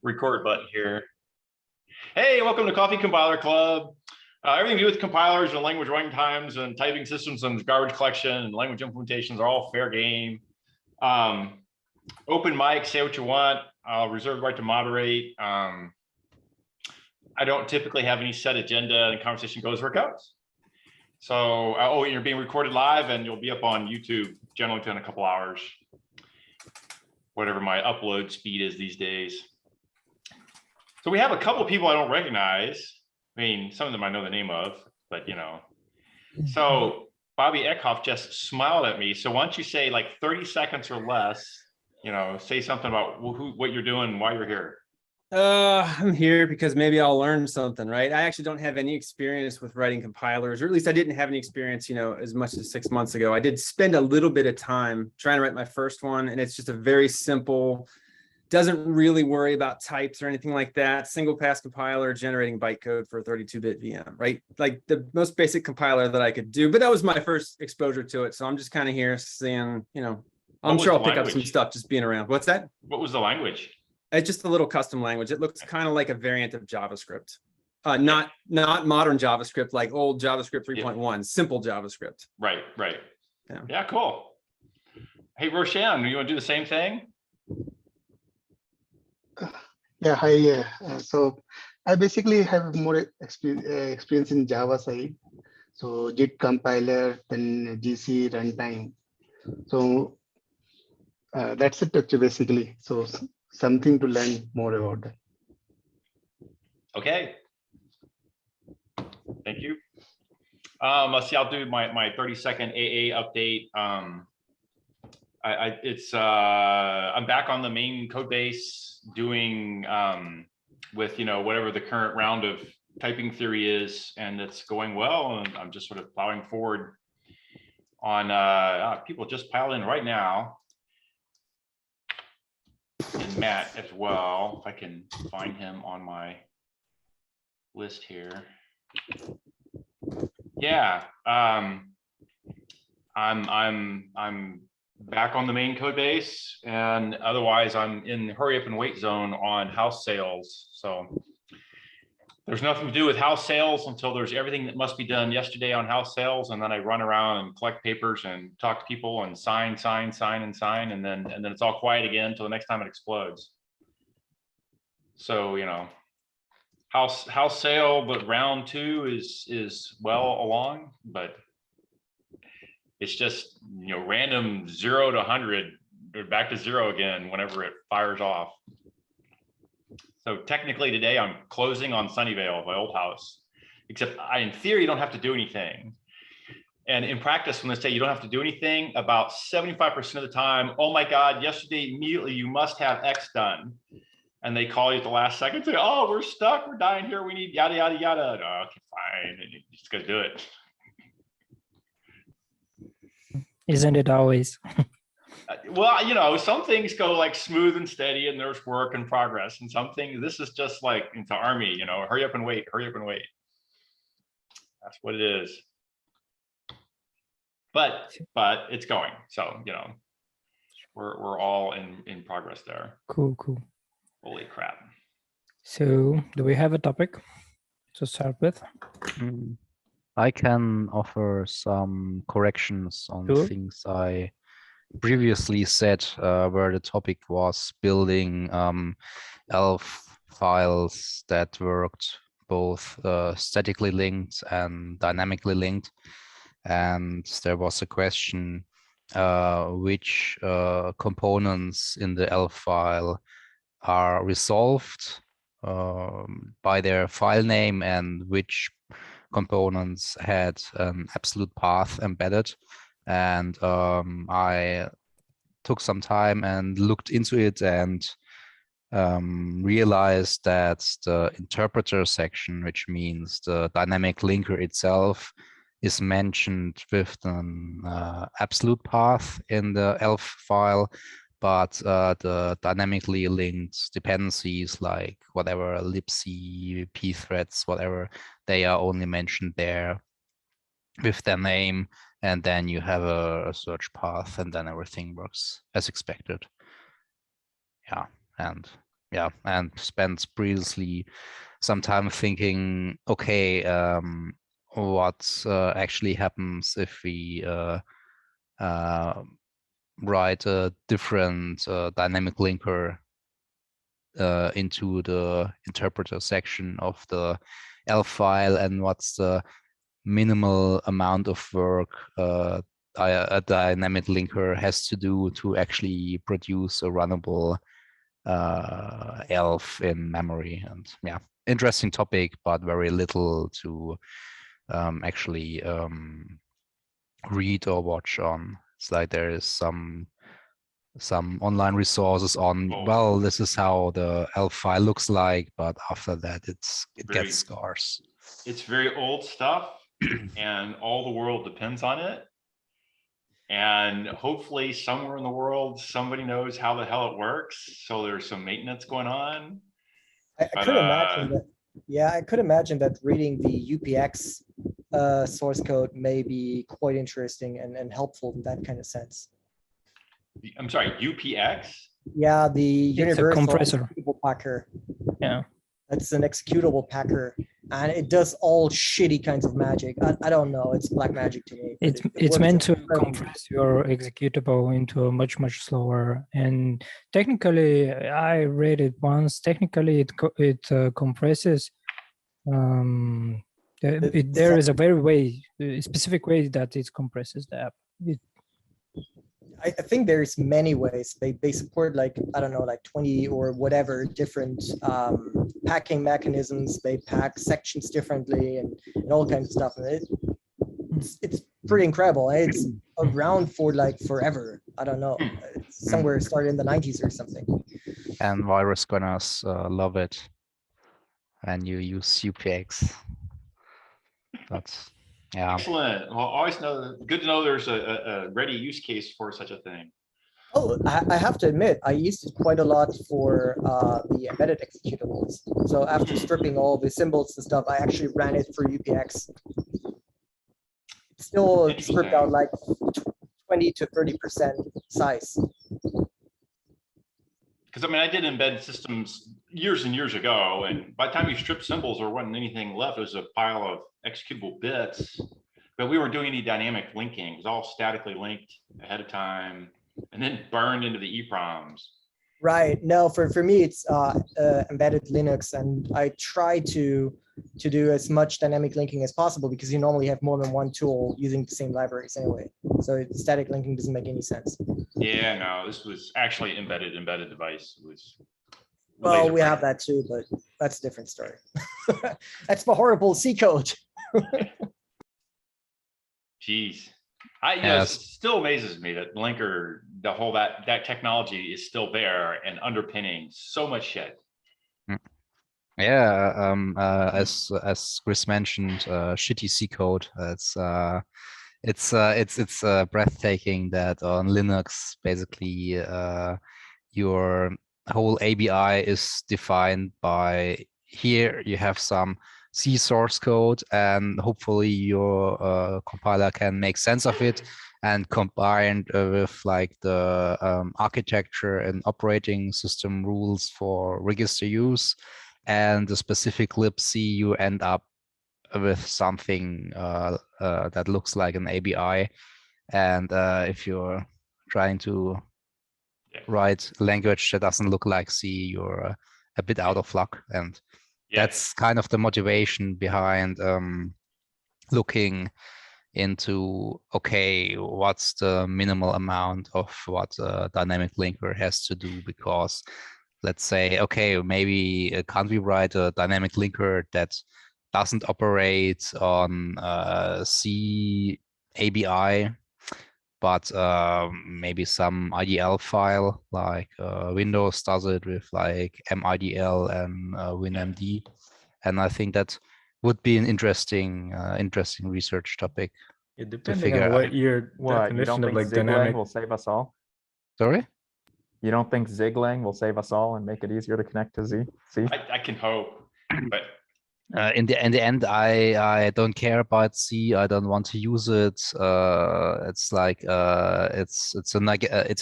record button here. Hey, welcome to Coffee Compiler Club. Everything to do with compilers and language runtimes and typing systems and garbage collection and language implementations are all fair game. Open mic, say what you want. I'll reserve the right to moderate. I don't typically have any set agenda, and the conversation goes where it goes. So, you're being recorded live and you'll be up on YouTube generally within a couple hours, whatever my upload speed is these days. So we have a couple of people I don't recognize. I mean, some of them I know the name of, but you know. So Bobby Eckhoff just smiled at me. So why don't you say like 30 seconds or less, you know, say something about what you're doing and why you're here. I'm here because maybe I'll learn something, right? I actually don't have any experience with writing compilers, or at least I didn't have any experience, you know, as much as 6 months ago. I did spend a little bit of time trying to write my first one, and it's just a very simple, doesn't really worry about types or anything like that. Single pass compiler generating bytecode for a 32-bit VM, right? Like the most basic compiler that I could do, but that was my first exposure to it. So I'm just kind of here seeing, you know, I'm sure I'll pick up some stuff just being around. What's that? What was the language? It's just a little custom language. It looks kind of like a variant of JavaScript. Not modern JavaScript, like old JavaScript 3.1, simple JavaScript. Right. Yeah, cool. Hey, Roshan, you want to do the same thing? Yeah, hi. So I basically have more experience in Java side. So Git compiler, then GC runtime. So that's it actually, basically. So something to learn more about that. Okay. Thank you. Let's see, I'll do my 30-second AA update. I'm back on the main code base doing with, you know, whatever the current round of typing theory is, and it's going well, and I'm just sort of plowing forward on people just piled in right now. And Matt as well, if I can find him on my list here. Yeah, I'm back on the main code base, and otherwise I'm in hurry up and wait zone on house sales. So there's nothing to do with house sales until there's everything that must be done yesterday on house sales, and then I run around and collect papers and talk to people and sign, and then it's all quiet again until the next time it explodes. So, you know, house sale, but round 2 is well along, but it's just, you know, random 0 to 100 or back to 0 again whenever it fires off. So technically today I'm closing on Sunnyvale, my old house, except in theory, you don't have to do anything. And in practice, when they say you don't have to do anything, about 75% of the time, oh my God, yesterday immediately you must have X done. And they call you at the last second, say, oh, we're stuck, we're dying here, we need yada, yada, yada. Oh, okay, fine, and you just gotta do it. Isn't it always? Well, you know, some things go like smooth and steady and there's work and progress, and some things, this is just like into army, you know, hurry up and wait. That's what it is. But it's going. So, you know, we're all in progress there. Cool. Holy crap. So do we have a topic to start with? I can offer some corrections on Sure. things I previously said, where the topic was building ELF files that worked both statically linked and dynamically linked. And there was a question which components in the ELF file are resolved by their file name and which components had an absolute path embedded. And I took some time and looked into it and realized that the interpreter section, which means the dynamic linker itself, is mentioned with an absolute path in the ELF file, but the dynamically linked dependencies like whatever libc, pthreads, whatever, they are only mentioned there with their name, and then you have a search path, and then everything works as expected. Yeah, and yeah, and spent previously some time thinking, okay, what actually happens if we write a different dynamic linker into the interpreter section of the ELF file, and what's the minimal amount of work a dynamic linker has to do to actually produce a runnable ELF in memory. And yeah, interesting topic, but very little to actually read or watch on. It's like there is some online resources on, Oh. well, this is how the ELF file looks like, but after that it Very- gets scarce. It's very old stuff, and all the world depends on it. And hopefully somewhere in the world, somebody knows how the hell it works. So there's some maintenance going on. I But, could imagine that. Yeah, I could imagine that reading the UPX source code may be quite interesting and helpful in that kind of sense. I'm sorry, UPX? Yeah, the It's a universal compressor. executable packer. Yeah. That's an executable packer, and it does all shitty kinds of magic. I don't know. It's black magic to me. but It's it it's works meant to incredibly. compress your executable into a much slower. And technically, I read it once. Technically, it compresses. There is a specific way that it compresses the app. I think there's many ways. They support like, I don't know, like 20 or whatever different packing mechanisms. They pack sections differently and all kinds of stuff. And it's pretty incredible. It's around for like forever. I don't know. It's somewhere started in the 90s or something. And virus gunners love it when you use UPX. That's yeah. Excellent. Well, always know, good to know there's a ready use case for such a thing. Oh, I have to admit, I used it quite a lot for the embedded executables. So after stripping all the symbols and stuff, I actually ran it through UPX. It still stripped out like 20 to 30% size. Because I mean, I did embedded systems years and years ago, and by the time you strip symbols, there wasn't anything left. It was a pile of executable bits, but we weren't doing any dynamic linking. It was all statically linked ahead of time and then burned into the EPROMs. Right. No, for me, it's embedded Linux, and I try to do as much dynamic linking as possible because you normally have more than one tool using the same libraries anyway. So static linking doesn't make any sense. Yeah, no, this was actually embedded device. It was Well, laser we have printed. that too, but that's a different story. That's the horrible C code. Jeez. You know, it Yes. still amazes me that linker, the whole that technology is still there and underpinning so much shit. Yeah, as Chris mentioned, shitty C code. It's breathtaking that on Linux, basically, your whole ABI is defined by, here you have some C source code, and hopefully your compiler can make sense of it and combined with like the architecture and operating system rules for register use and the specific libc, you end up with something that looks like an ABI. And if you're trying to write language that doesn't look like C, you're a bit out of luck. And that's kind of the motivation behind looking into, okay, what's the minimal amount of what a dynamic linker has to do? Because let's say, okay, maybe can't we write a dynamic linker that doesn't operate on C ABI, but maybe some IDL file like Windows does it with like MIDL and WinMD. And I think that would be an interesting research topic. Yeah, to depending figure on out. what your What, you definition don't of think like Ziglang dynamic. will save us all? Sorry? You don't think Ziglang will save us all and make it easier to connect to Z? See? I can hope, but In the end, I don't care about C. I don't want to use it. It's like it's a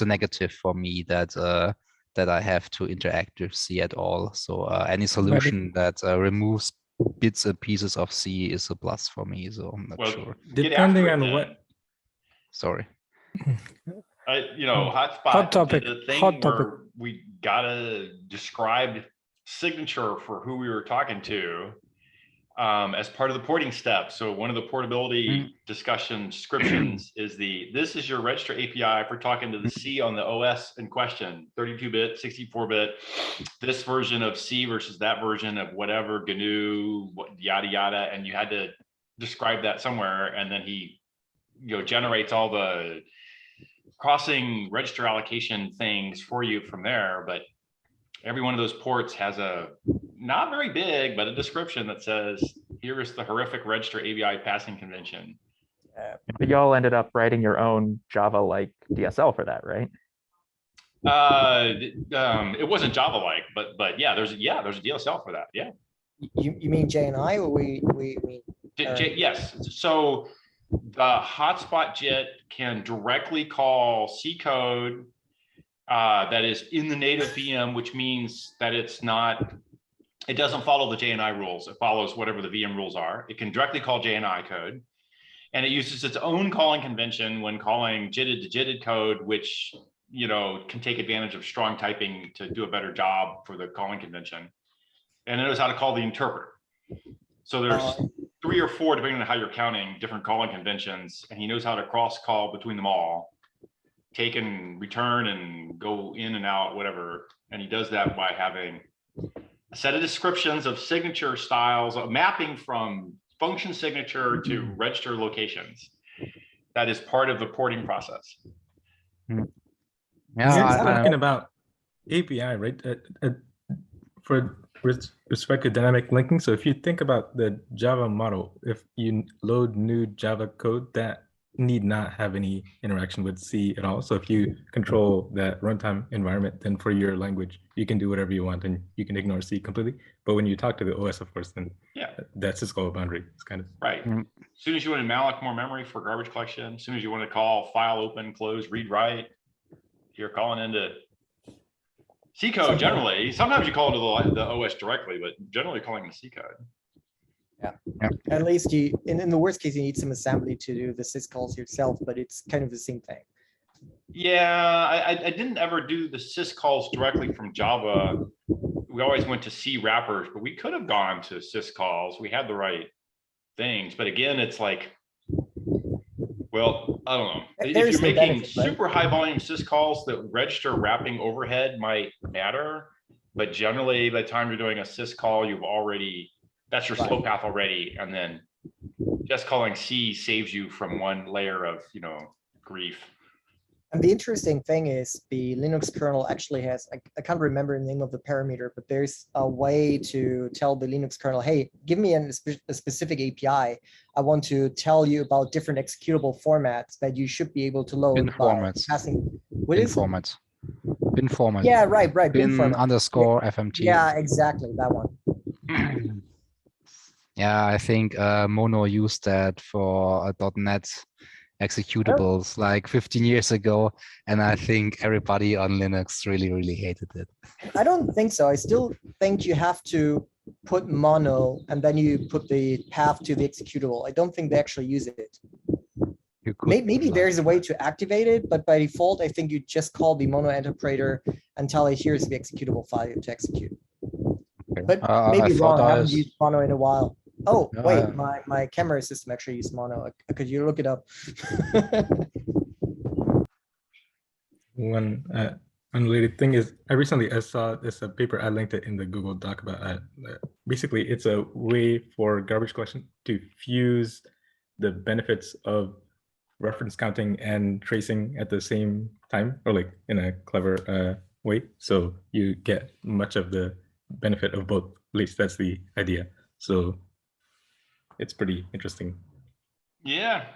negative for me that that I have to interact with C at all. So any solution that removes bits and pieces of C is a plus for me. So I'm not Well, sure. get Depending after it on then. what, Sorry. Hotspot Hot topic, did a thing hot topic. where we got a described signature for who we were talking to as part of the porting step. So one of the portability discussion descriptions is this is your register API for talking to the C on the OS in question, 32-bit, 64-bit, this version of C versus that version of whatever, GNU, yada, yada. And you had to describe that somewhere. And then he generates all the crossing register allocation things for you from there. But every one of those ports has a not very big, but a description that says, here is the horrific register API passing convention. But y'all ended up writing your own Java-like DSL for that, right? It wasn't Java-like, but yeah, there's a DSL for that. Yeah. You mean JNI or we mean? Yes. So the hotspot JIT can directly call C code that is in the native VM, which means that it doesn't follow the JNI rules. It follows whatever the VM rules are. It can directly call JNI code, and it uses its own calling convention when calling JITted to JITted code, which can take advantage of strong typing to do a better job for the calling convention. And it knows how to call the interpreter. So there's 3 or 4, depending on how you're counting, different calling conventions, and he knows how to cross call between them all, take and return and go in and out, whatever. And he does that by having a set of descriptions of signature styles, a mapping from function signature to register locations. That is part of the porting process. Yeah, you're I- talking about API, right? For respect to dynamic linking. So if you think about the Java model, if you load new Java code, that need not have any interaction with C at all. So if you control that runtime environment, then for your language, you can do whatever you want and you can ignore C completely. But when you talk to the OS, of course, then that's its called boundary. It's kind of right. As soon as you want to malloc more memory for garbage collection, as soon as you want to call file open, close, read, write, you're calling into C code generally. Sometimes you call it to the OS directly, but generally calling the C code. Yeah. At least in the worst case, you need some assembly to do the syscalls yourself, but it's kind of the same thing. Yeah, I didn't ever do the syscalls directly from Java. We always went to C wrappers, but we could have gone to syscalls. We had the right things, but again, it's like, well, I don't know. If you're making super high volume syscalls, the register wrapping overhead might matter, but generally, by the time you're doing a syscall, that's your slow path already, and then just calling C saves you from one layer of grief. And the interesting thing is the Linux kernel actually has, I can't remember the name of the parameter, but there's a way to tell the Linux kernel, hey, give me a specific API. I want to tell you about different executable formats that you should be able to load. Bin formats. Bin formats. Bin format. Yeah, right. Bin format. underscore FMT. Yeah, exactly, that one. Yeah, I think Mono used that for .NET executables like 15 years ago, and I think everybody on Linux really hated it. I don't think so. I still think you have to put mono and then you put the path to the executable. I don't think they actually use it. Maybe there's a way to activate it, but by default, I think you just call the mono interpreter and tell it here's the executable file to execute. But maybe wrong. I haven't used mono in a while. Oh, wait, my camera system actually used mono. Could you look it up? one unrelated thing is I saw this paper. I linked it in the Google Doc about basically it's a way for garbage collection to fuse the benefits of reference counting and tracing at the same time, or like in a clever way. So you get much of the benefit of both. At least that's the idea. So it's pretty interesting. Yeah,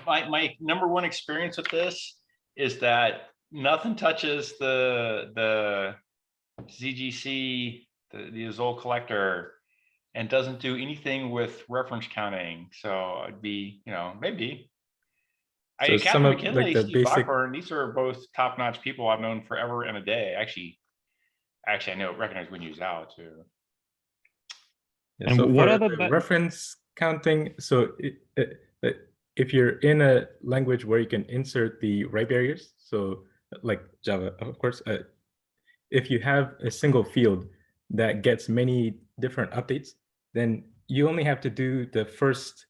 my number one experience with this is that nothing touches the ZGC, the Azul collector, and doesn't do anything with reference counting. So it'd be, maybe So some Catherine of McKinley, like the Steve basic, Blackburn, these are both top-notch people I've known forever and a day. Actually, I recognize when you use Zhao too. yeah, And so what for are the the reference counting, so if you're in a language where you can insert the right barriers, so like Java, of course, if you have a single field that gets many different updates, then you only have to do the first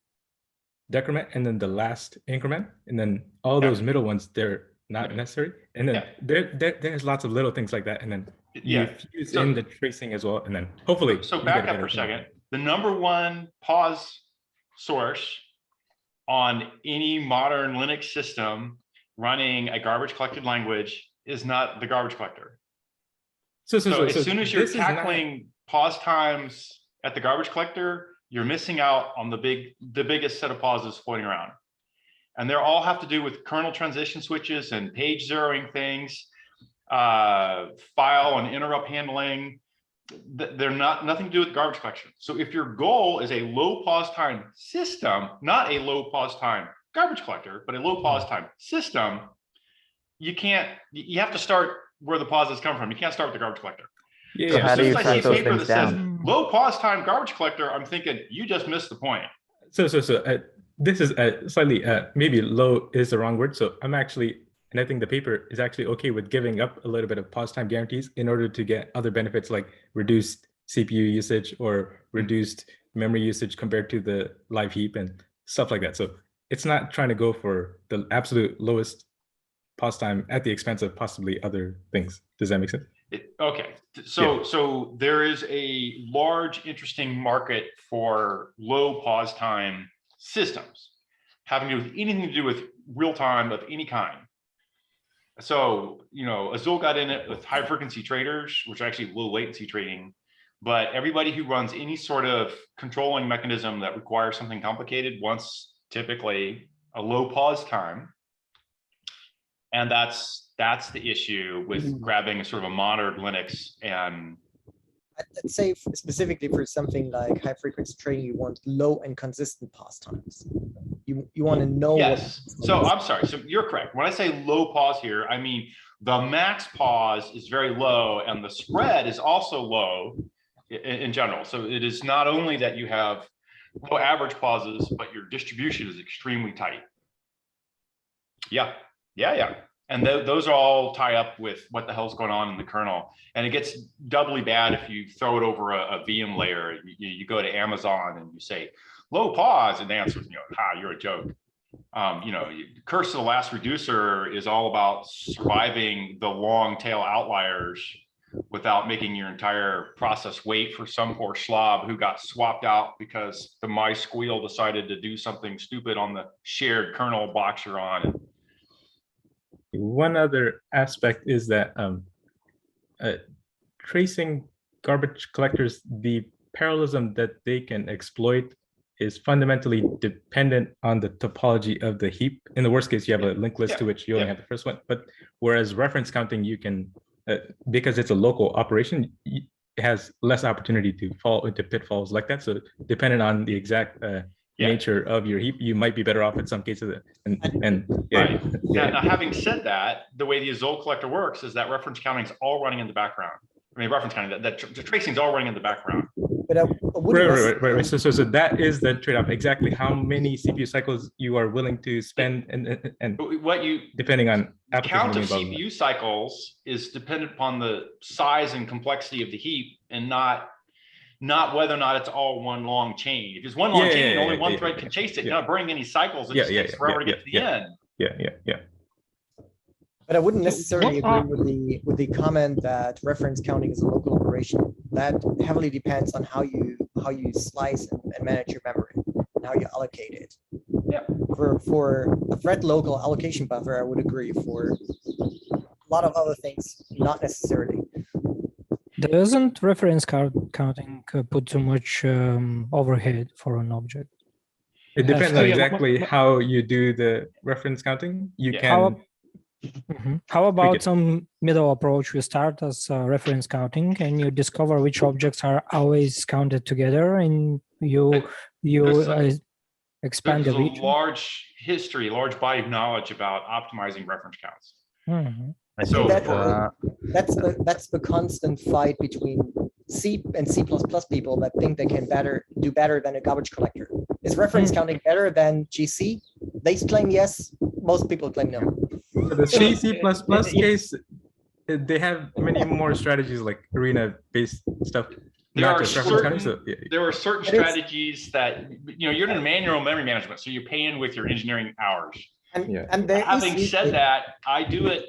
decrement and then the last increment, and then all those middle ones, they're not necessary. And then there's lots of little things like that, and then you fuse in the tracing as well, and then hopefully. So you back get up for a thing. second. The number one pause source on any modern Linux system running a garbage collected language is not the garbage collector. So as soon as you're tackling pause times at the garbage collector, you're missing out on the biggest set of pauses floating around. And they all have to do with kernel transition switches and page zeroing things, file and interrupt handling. They're nothing to do with garbage collection. So if your goal is a low pause time system, not a low pause time garbage collector, but a low pause time system, you have to start where the pauses come from. You can't start with the garbage collector. So So how as do soon you as I see track a those paper things that says down? low pause time garbage collector, I'm thinking you just missed the point. So this is slightly maybe low is the wrong word. So I'm actually, and I think the paper is actually okay with giving up a little bit of pause time guarantees in order to get other benefits like reduced CPU usage or reduced memory usage compared to the live heap and stuff like that. So it's not trying to go for the absolute lowest pause time at the expense of possibly other things. Does that make sense? Okay, so there is a large, interesting market for low pause time systems having to do with anything to do with real time of any kind. So, Azul got in it with high frequency traders, which are actually low latency trading, but everybody who runs any sort of controlling mechanism that requires something complicated wants typically a low pause time. And that's the issue with grabbing a sort of a modern Linux. And I'd say specifically for something like high frequency trading, you want low and consistent pause times. You want to know. yes. So I'm sorry. So you're correct. When I say low pause here, I mean the max pause is very low and the spread is also low in general. So it is not only that you have low average pauses, but your distribution is extremely tight. Yeah. And those all tie up with what the hell's going on in the kernel. And it gets doubly bad if you throw it over a VM layer. You go to Amazon and you say, low pause, and the answer is, you're a joke. Curse of the Last Reducer is all about surviving the long tail outliers without making your entire process wait for some poor slob who got swapped out because the MySqueal decided to do something stupid on the shared kernel box you're on. One other aspect is that tracing garbage collectors, the parallelism that they can exploit is fundamentally dependent on the topology of the heap. In the worst case, you have a linked list to which you only have the first one. But whereas reference counting, you can, because it's a local operation, it has less opportunity to fall into pitfalls like that. So dependent on the exact nature of your heap, you might be better off in some cases. Now, having said that, the way the Azul collector works is that reference counting is all running in the background. I mean, reference counting, the tracing is all running in the background. But right. So that is the trade-off. Exactly how many CPU cycles you are willing to spend, and what you depending on count of CPU cycles is dependent upon the size and complexity of the heap, and not whether or not it's all one long chain. If it's one long chain, only one thread can chase it. You're not burning any cycles. It just takes forever to get to the end. Yeah. But I wouldn't necessarily agree with the comment that reference counting is a local operation. That heavily depends on how you slice and manage your memory and how you allocate it. Yeah. For a thread local allocation buffer, I would agree. For a lot of other things, not necessarily. Doesn't reference counting put too much overhead for an object? It depends on exactly how you do the reference counting. You can. How about some middle approach? You start as reference counting, and you discover which objects are always counted together, and you expand There's the a region. large history, large body of knowledge about optimizing reference counts. Mhm. I So think for- That's the constant fight between C and C++ people that think they can do better than a garbage collector. Is reference counting better than GC? They claim yes. Most people claim no. So the C, C++ case, they have many more strategies like arena-based stuff. There not are just reference counting. certain, So yeah. there are certain But it's- strategies that, you're in manual memory management, so you pay in with your engineering hours. Yeah. And there Having is said that, I do it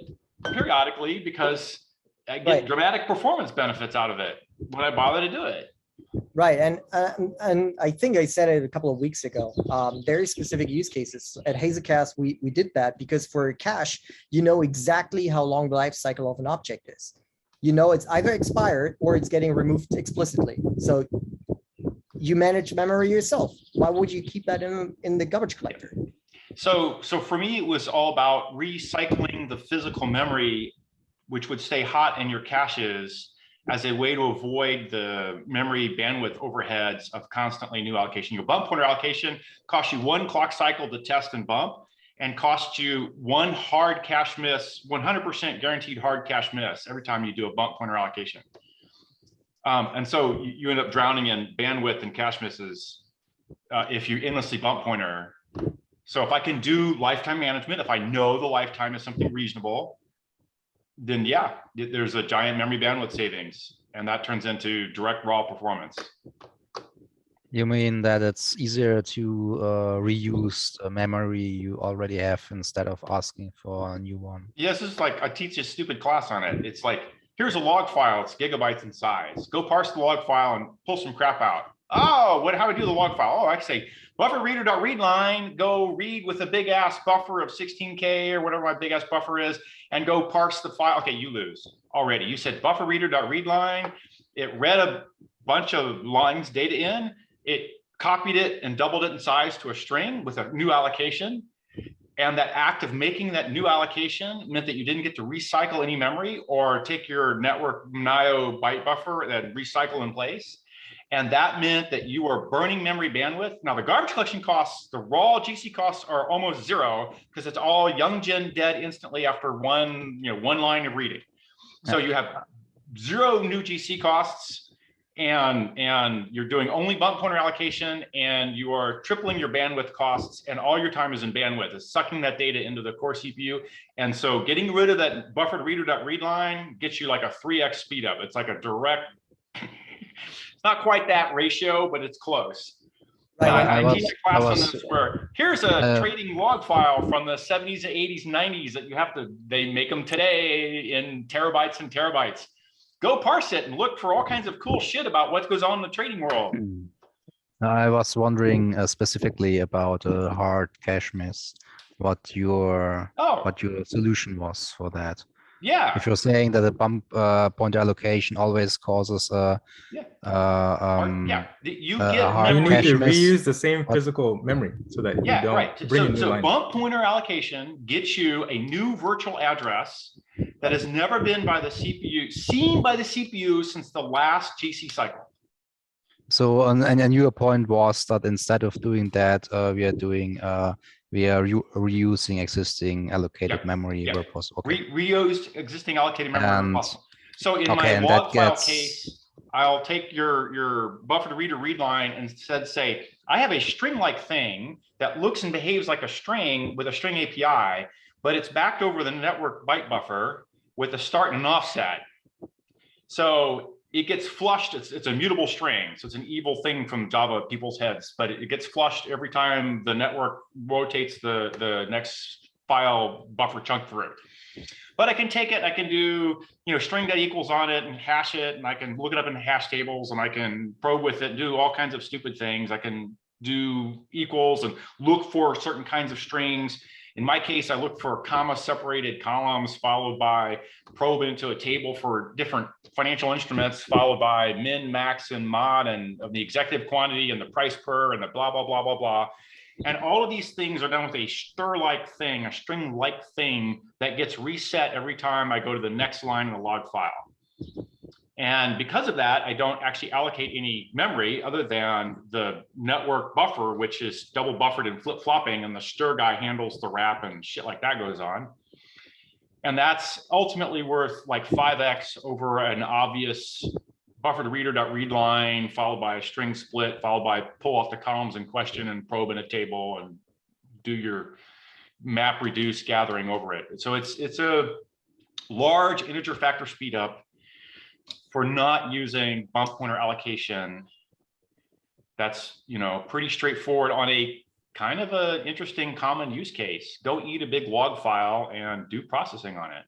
periodically because I get Right. dramatic performance benefits out of it when I bother to do it. right, and I think I said it a couple of weeks ago. Very specific use cases at Hazelcast. We did that because for cache, you know exactly how long the life cycle of an object is. You know it's either expired or it's getting removed explicitly. So you manage memory yourself. Why would you keep that in the garbage collector? So for me, it was all about recycling the physical memory, which would stay hot in your caches, as a way to avoid the memory bandwidth overheads of constantly new allocation. Your bump pointer allocation costs you one clock cycle to test and bump, and costs you one hard cache miss, 100% guaranteed hard cache miss every time you do a bump pointer allocation. And so you end up drowning in bandwidth and cache misses if you endlessly bump pointer. So if I can do lifetime management, if I know the lifetime is something reasonable, then yeah, there's a giant memory bandwidth savings, and that turns into direct raw performance. You mean that it's easier to reuse the memory you already have instead of asking for a new one? Yes, this is like I teach a stupid class on it. It's like, here's a log file, it's gigabytes in size. Go parse the log file and pull some crap out. Oh, how do we do the log file? Oh, I say buffer reader.readline, go read with a big ass buffer of 16K or whatever my big ass buffer is, and go parse the file. Okay, you lose already. You said buffer reader.readline. It read a bunch of lines data in. It copied it and doubled it in size to a string with a new allocation. And that act of making that new allocation meant that you didn't get to recycle any memory or take your network NIO byte buffer and recycle in place. And that meant that you were burning memory bandwidth. Now the garbage collection costs, the raw GC costs are almost zero because it's all young gen dead instantly after one line of reading. So you have zero new GC costs, and you're doing only bump pointer allocation, and you are tripling your bandwidth costs, and all your time is in bandwidth. It's sucking that data into the core CPU. And so getting rid of that buffered reader.readline gets you like a 3x speed up. It's like a direct, it's not quite that ratio, but it's close. Right, I teach a class on this where here's a trading log file from the 70s, 80s, 90s that you have to, they make them today in terabytes and terabytes. Go parse it and look for all kinds of cool shit about what goes on in the trading world. I was wondering specifically about hard cache miss, what your solution was for that. Yeah. If you're saying that the bump pointer allocation always causes a you get You memory. need to reuse the same physical memory so that you don't bring in new lines. Bump pointer allocation gets you a new virtual address that has never been by the CPU, seen by the CPU since the last GC cycle. So, and your point was that instead of doing that, we are reusing existing allocated memory where possible. Okay. Reused existing allocated memory where possible. So in my log file case, I'll take your buffer to reader read line and instead say, I have a string-like thing that looks and behaves like a string with a string API, but it's backed over the network byte buffer with a start and an offset. So it gets flushed. It's a mutable string. So it's an evil thing from Java people's heads, but it gets flushed every time the network rotates the next file buffer chunk through. But I can take it, I can do, string that equals on it and hash it, and I can look it up in hash tables, and I can probe with it, do all kinds of stupid things. I can do equals and look for certain kinds of strings. In my case, I look for comma separated columns followed by probe into a table for different financial instruments, followed by min, max, and mod, and of the executive quantity and the price per and the blah, blah, blah, blah, blah. And all of these things are done with a stir-like thing, a string-like thing that gets reset every time I go to the next line in the log file. And because of that, I don't actually allocate any memory other than the network buffer, which is double buffered and flip-flopping, and the stir guy handles the wrap and shit like that goes on. And that's ultimately worth like 5x over an obvious buffer to reader.read line, followed by a string split, followed by pull off the columns in question and probe in a table and do your map reduce gathering over it. So it's a large integer factor speed up for not using bump pointer allocation. That's, you know, pretty straightforward on a kind of a interesting common use case. Go eat a big log file and do processing on it.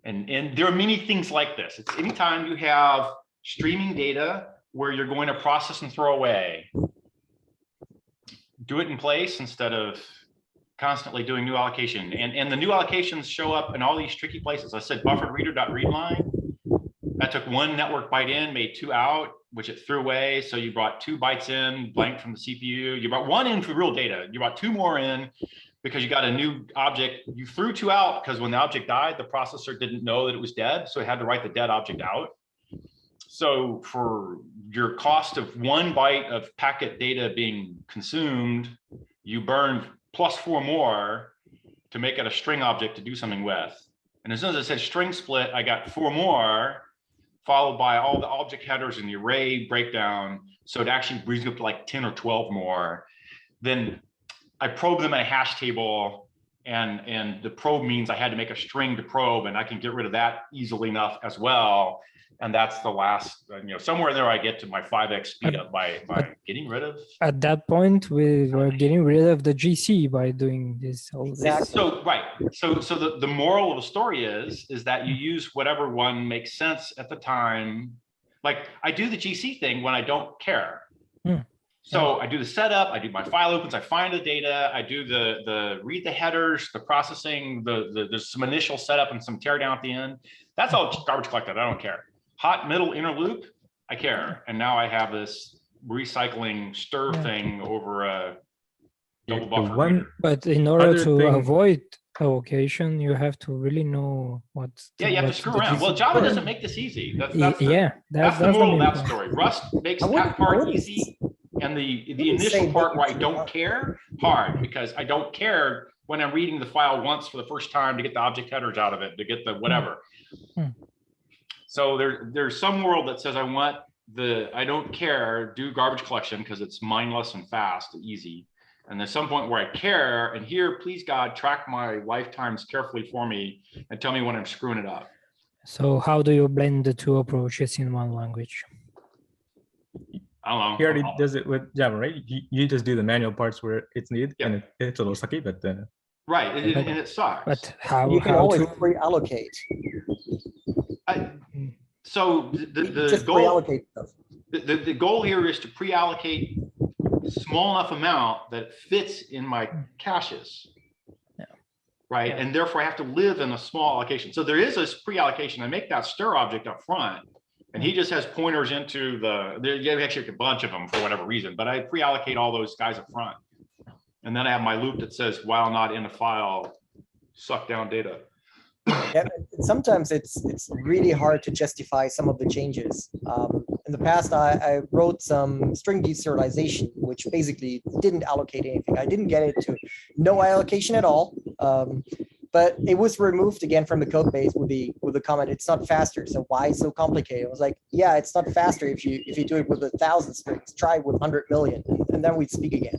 And there are many things like this. It's anytime you have streaming data where you're going to process and throw away, do it in place instead of constantly doing new allocation. And the new allocations show up in all these tricky places. I said buffered reader.read line. That took one network byte in, made 2 out, which it threw away. So you brought 2 bytes in, blank from the CPU. You brought 1 in for real data. You brought 2 more in because you got a new object. You threw 2 out because when the object died, the processor didn't know that it was dead. So it had to write the dead object out. So for your cost of 1 byte of packet data being consumed, you burned +4 more to make it a string object to do something with. And as soon as I said string split, I got 4 more, followed by all the object headers and the array breakdown. So it actually brings up to like 10 or 12 more. Then I probe them in a hash table, and the probe means I had to make a string to probe, and I can get rid of that easily enough as well. And that's the last, you know, somewhere there I get to my 5x speed up by getting rid of. At that point, we were getting rid of the GC by doing this. Exactly. So right. So the moral of the story is that you use whatever one makes sense at the time. Like I do the GC thing when I don't care. So I do the setup, I do my file opens, I find the data, I do the read the headers, the processing, there's some initial setup and some teardown at the end. That's all garbage collected. I don't care. Hot, middle, inner loop, I care. And now I have this recycling stir thing over a double buffer reader. But in order to avoid allocation, you have to really know what's. Yeah, you have to screw around. Well, Java doesn't make this easy. That's the moral of that story. Rust makes that part easy, and the initial part where I don't care hard, because I don't care when I'm reading the file once for the first time to get the object headers out of it, to get the whatever. So there's some world that says I don't care, do garbage collection because it's mindless and fast and easy. And there's some point where I care, and here, please God, track my lifetimes carefully for me and tell me when I'm screwing it up. So how do you blend the two approaches in one language? I don't know. He already does it with Java, right? You just do the manual parts where it's needed, and it's a little sucky, but right, and it sucks. But how you can always pre-allocate. So just pre-allocate stuff. The goal here is to pre-allocate small enough amount that fits in my caches. Right, and therefore I have to live in a small allocation. So there is a pre-allocation. I make that stir object up front, and he just has pointers into you actually a bunch of them for whatever reason, but I pre-allocate all those guys up front. And then I have my loop that says, while not in a file, suck down data. Yeah, sometimes it's really hard to justify some of the changes. In the past, I wrote some string deserialization, which basically didn't allocate anything. I didn't get it to no allocation at all. But it was removed again from the code base with the comment, it's not faster. So why so complicated? I was like, yeah, it's not faster if you do it with 1,000 strings. Try it with 100 million, and then we'd speak again.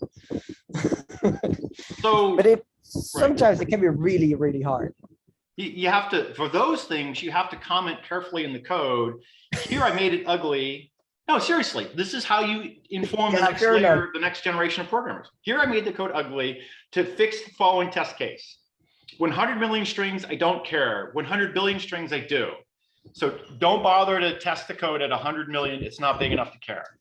But sometimes it can be really, really hard. You have to, for those things, you have to comment carefully in the code. Here I made it ugly. No, seriously, this is how you inform the next layer, the next generation of programmers. Here I made the code ugly to fix the following test case. 100 million strings, I don't care. 100 billion strings, I do. So don't bother to test the code at 100 million. It's not big enough to care.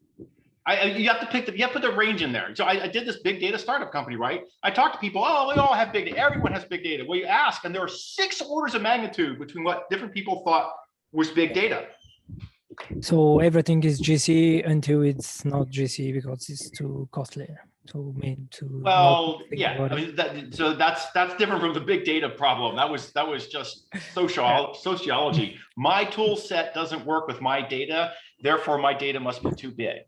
You have to put the range in there. So I did this big data startup company, right? I talked to people, oh, we all have big data. Everyone has big data. Well, you ask, and there are 6 orders of magnitude between what different people thought was big data. So everything is GC until it's not GC because it's too costly. to mean to not Well, think yeah, about I it. mean, so that's different from the big data problem. That was just sociology. My tool set doesn't work with my data, therefore my data must be too big.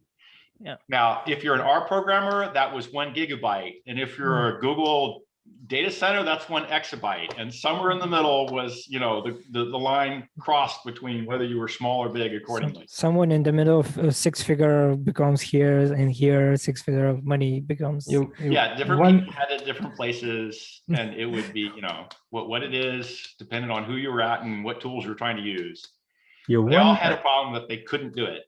Yeah. Now, if you're an R programmer, that was 1 gigabyte. And if you're a Google data center, that's 1 exabyte. And somewhere in the middle was, you know, the line crossed between whether you were small or big accordingly. Someone in the middle of a 6-figure becomes here, and here 6-figure of money becomes. Yeah, different people had it different places, and it would be, you know, what it is, depending on who you were at and what tools you're trying to use. They all had a problem that they couldn't do it.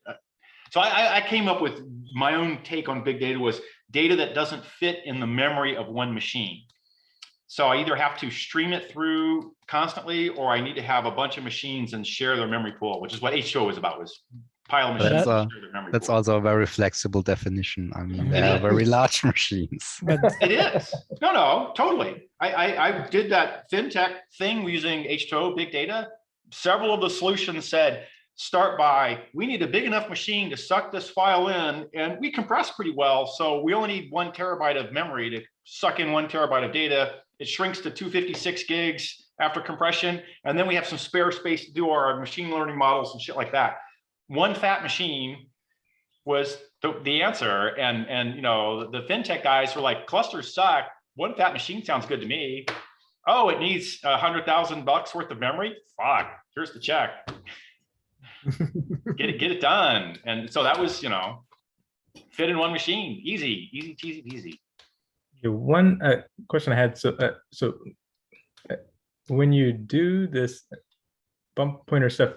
So I came up with my own take on big data was data that doesn't fit in the memory of one machine. So I either have to stream it through constantly, or I need to have a bunch of machines and share their memory pool, which is what H2O was about, was pile machines and share their memory That's pool. also a very flexible definition. I mean, they are very large machines. But It is. No, totally. I did that fintech thing using H2O big data. Several of the solutions said, start by, we need a big enough machine to suck this file in, and we compress pretty well. So we only need 1 terabyte of memory to suck in 1 terabyte of data. It shrinks to 256 gigs after compression. And then we have some spare space to do our machine learning models and shit like that. 1 fat machine was the answer. And you know, the fintech guys were like, clusters suck. 1 fat machine sounds good to me. Oh, it needs $100,000 worth of memory. Fuck, here's the check. Get it done. And so that was, you know, fit in 1 machine, easy, cheesy, peasy. One question I had. So when you do this bump pointer stuff,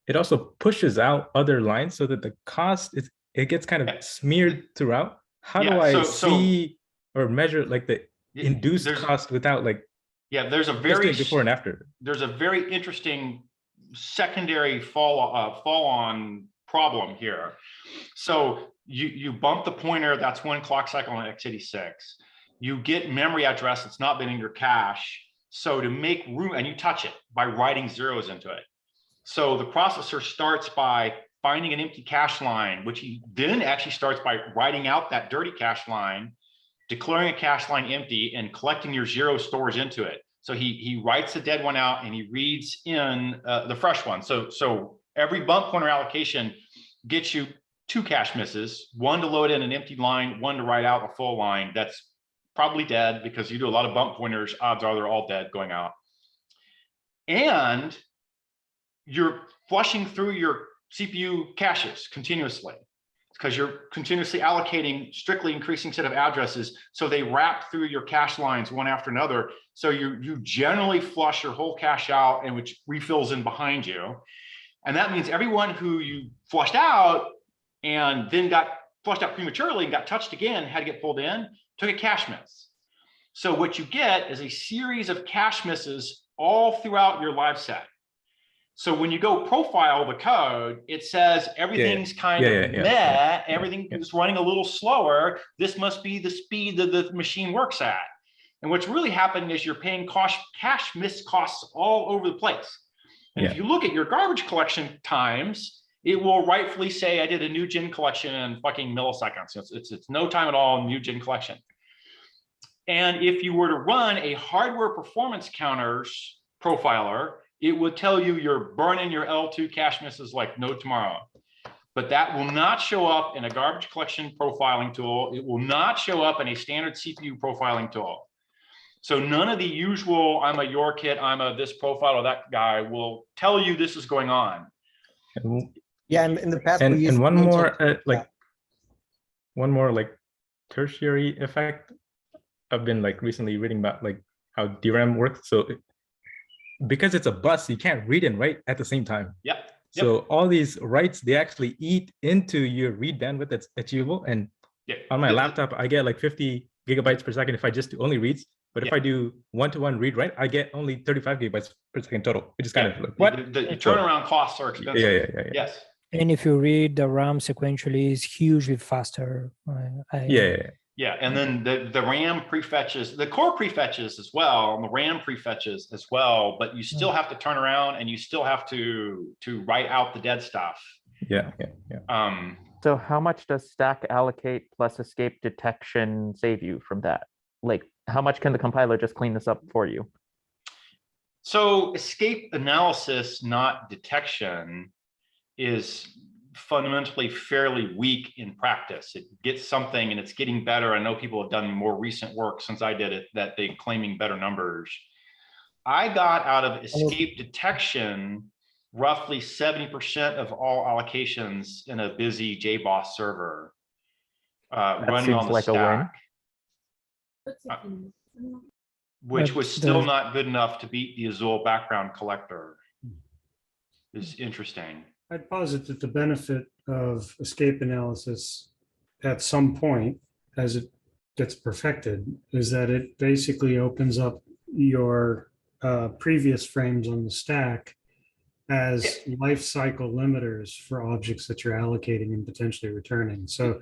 it also pushes out other lines so that the cost it gets kind of smeared throughout. How do I see or measure like the induced cost without like? Yeah, there's a very before and after. There's a very interesting secondary fall-on problem here. So you bump the pointer, that's 1 clock cycle on x86. You get memory address that's not been in your cache. So to make room, and you touch it by writing zeros into it. So the processor starts by finding an empty cache line, which he then actually starts by writing out that dirty cache line, declaring a cache line empty, and collecting your 0 stores into it. So he writes the dead one out and he reads in the fresh one. So every bump pointer allocation gets you 2 cache misses, 1 to load in an empty line, 1 to write out a full line. That's probably dead because you do a lot of bump pointers. Odds are they're all dead going out. And you're flushing through your CPU caches continuously because you're continuously allocating strictly increasing set of addresses. So they wrap through your cache lines one after another. So you generally flush your whole cache out, and which refills in behind you. And that means everyone who you flushed out and then got flushed out prematurely and got touched again, had to get pulled in, took a cache miss. So what you get is a series of cache misses all throughout your live set. So when you go profile the code, it says everything's kind of meh, everything is running a little slower. This must be the speed that the machine works at. And what's really happening is you're paying cache miss costs all over the place. And if you look at your garbage collection times, it will rightfully say I did a new gen collection in fucking milliseconds. It's no time at all new gen collection. And if you were to run a hardware performance counters profiler, it would tell you you're burning your L2 cache misses like no tomorrow. But that will not show up in a garbage collection profiling tool. It will not show up in a standard CPU profiling tool. So none of the usual, I'm a your kit, I'm a this profile or that guy will tell you this is going on. Yeah, in the past, and one more one more like tertiary effect. I've been like recently reading about like how DRAM works. So because it's a bus, you can't read and write at the same time. Yep. So all these writes, they actually eat into your read bandwidth that's achievable. And on my laptop, I get like 50 gigabytes per second if I just do only reads. But if I do one-to-one read write, I get only 35 gigabytes per second total, which is kind of like what? The turnaround costs are expensive. Yeah. Yes. And if you read the RAM sequentially, is hugely faster. Yeah, and then the RAM prefetches, the core prefetches as well, and the RAM prefetches as well, but you still have to turn around and you still have to write out the dead stuff. Yeah. So how much does stack allocate plus escape detection save you from that? Like, how much can the compiler just clean this up for you? So escape analysis, not detection, is fundamentally fairly weak in practice. It gets something and it's getting better. I know people have done more recent work since I did it that they're claiming better numbers. I got out of escape detection roughly 70% of all allocations in a busy JBoss server running seems on the like a win. stack, which But was still the- not good enough to beat the Azul background collector. It's interesting. I'd posit that the benefit of escape analysis at some point, as it gets perfected, is that it basically opens up your previous frames on the stack as life cycle limiters for objects that you're allocating and potentially returning. So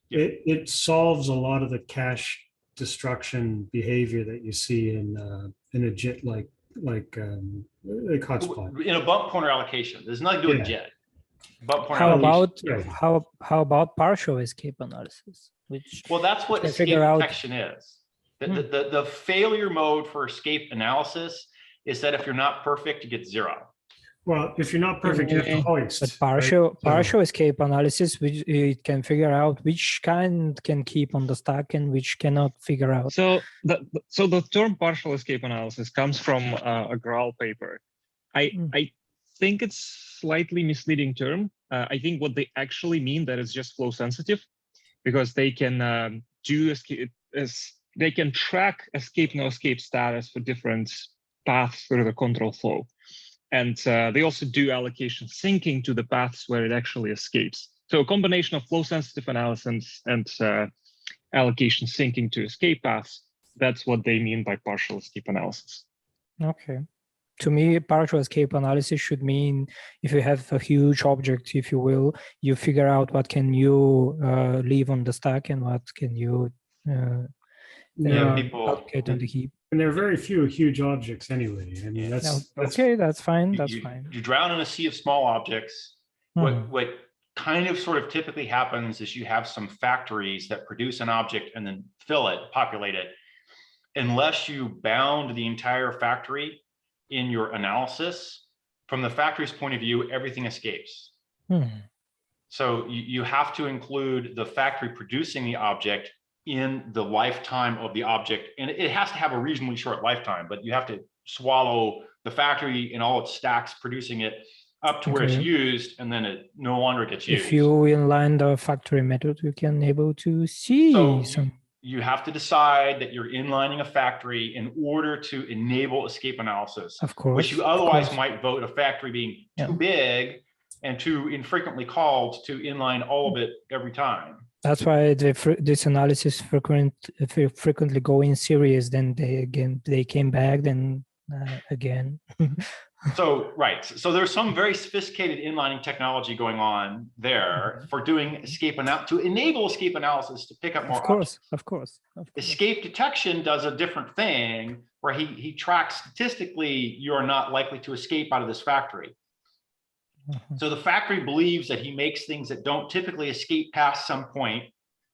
it solves a lot of the cache destruction behavior that you see in a JIT like hotspot. In a bump pointer allocation, there's nothing to do with Yeah. JIT. Bump pointer How allocation. about Yeah. how about partial escape analysis? Which Well, that's what can escape figure out- detection is. The failure mode for escape analysis is that if you're not perfect, you get 0. Well, if you're not perfect, you have to hoist. but right? So- partial escape analysis, which it can figure out which kind can keep on the stack and which cannot figure out. So the term partial escape analysis comes from a Graal paper. I think it's slightly misleading term. I think what they actually mean that it's just flow sensitive, because they can do escape they can track escape no escape status for different paths through the control flow. And they also do allocation syncing to the paths where it actually escapes. So a combination of flow sensitive analysis and allocation syncing to escape paths, that's what they mean by partial escape analysis. Okay. To me, partial escape analysis should mean if you have a huge object, if you will, you figure out what can you leave on the stack and what can you allocate on the heap. And there are very few huge objects anyway. I mean, that's Okay, that's fine. That's fine. You drown in a sea of small objects. What kind of sort of typically happens is you have some factories that produce an object and then fill it, populate it. Unless you bound the entire factory in your analysis, from the factory's point of view, everything escapes. So you have to include the factory producing the object in the lifetime of the object. And it has to have a reasonably short lifetime, but you have to swallow the factory and all its stacks producing it up to where it's used, and then it no longer gets used. If you inline the factory method, you can able to see some. You have to decide that you're inlining a factory in order to enable escape analysis. Of course. Which you otherwise might vote a factory being too big and too infrequently called to inline all of it every time. That's why this analysis frequently go in series. Then they came back. Then again. So right. So there's some very sophisticated inlining technology going on there for doing escape to enable escape analysis to pick up more. Of course. Escape detection does a different thing where he tracks statistically you're not likely to escape out of this factory. So the factory believes that he makes things that don't typically escape past some point,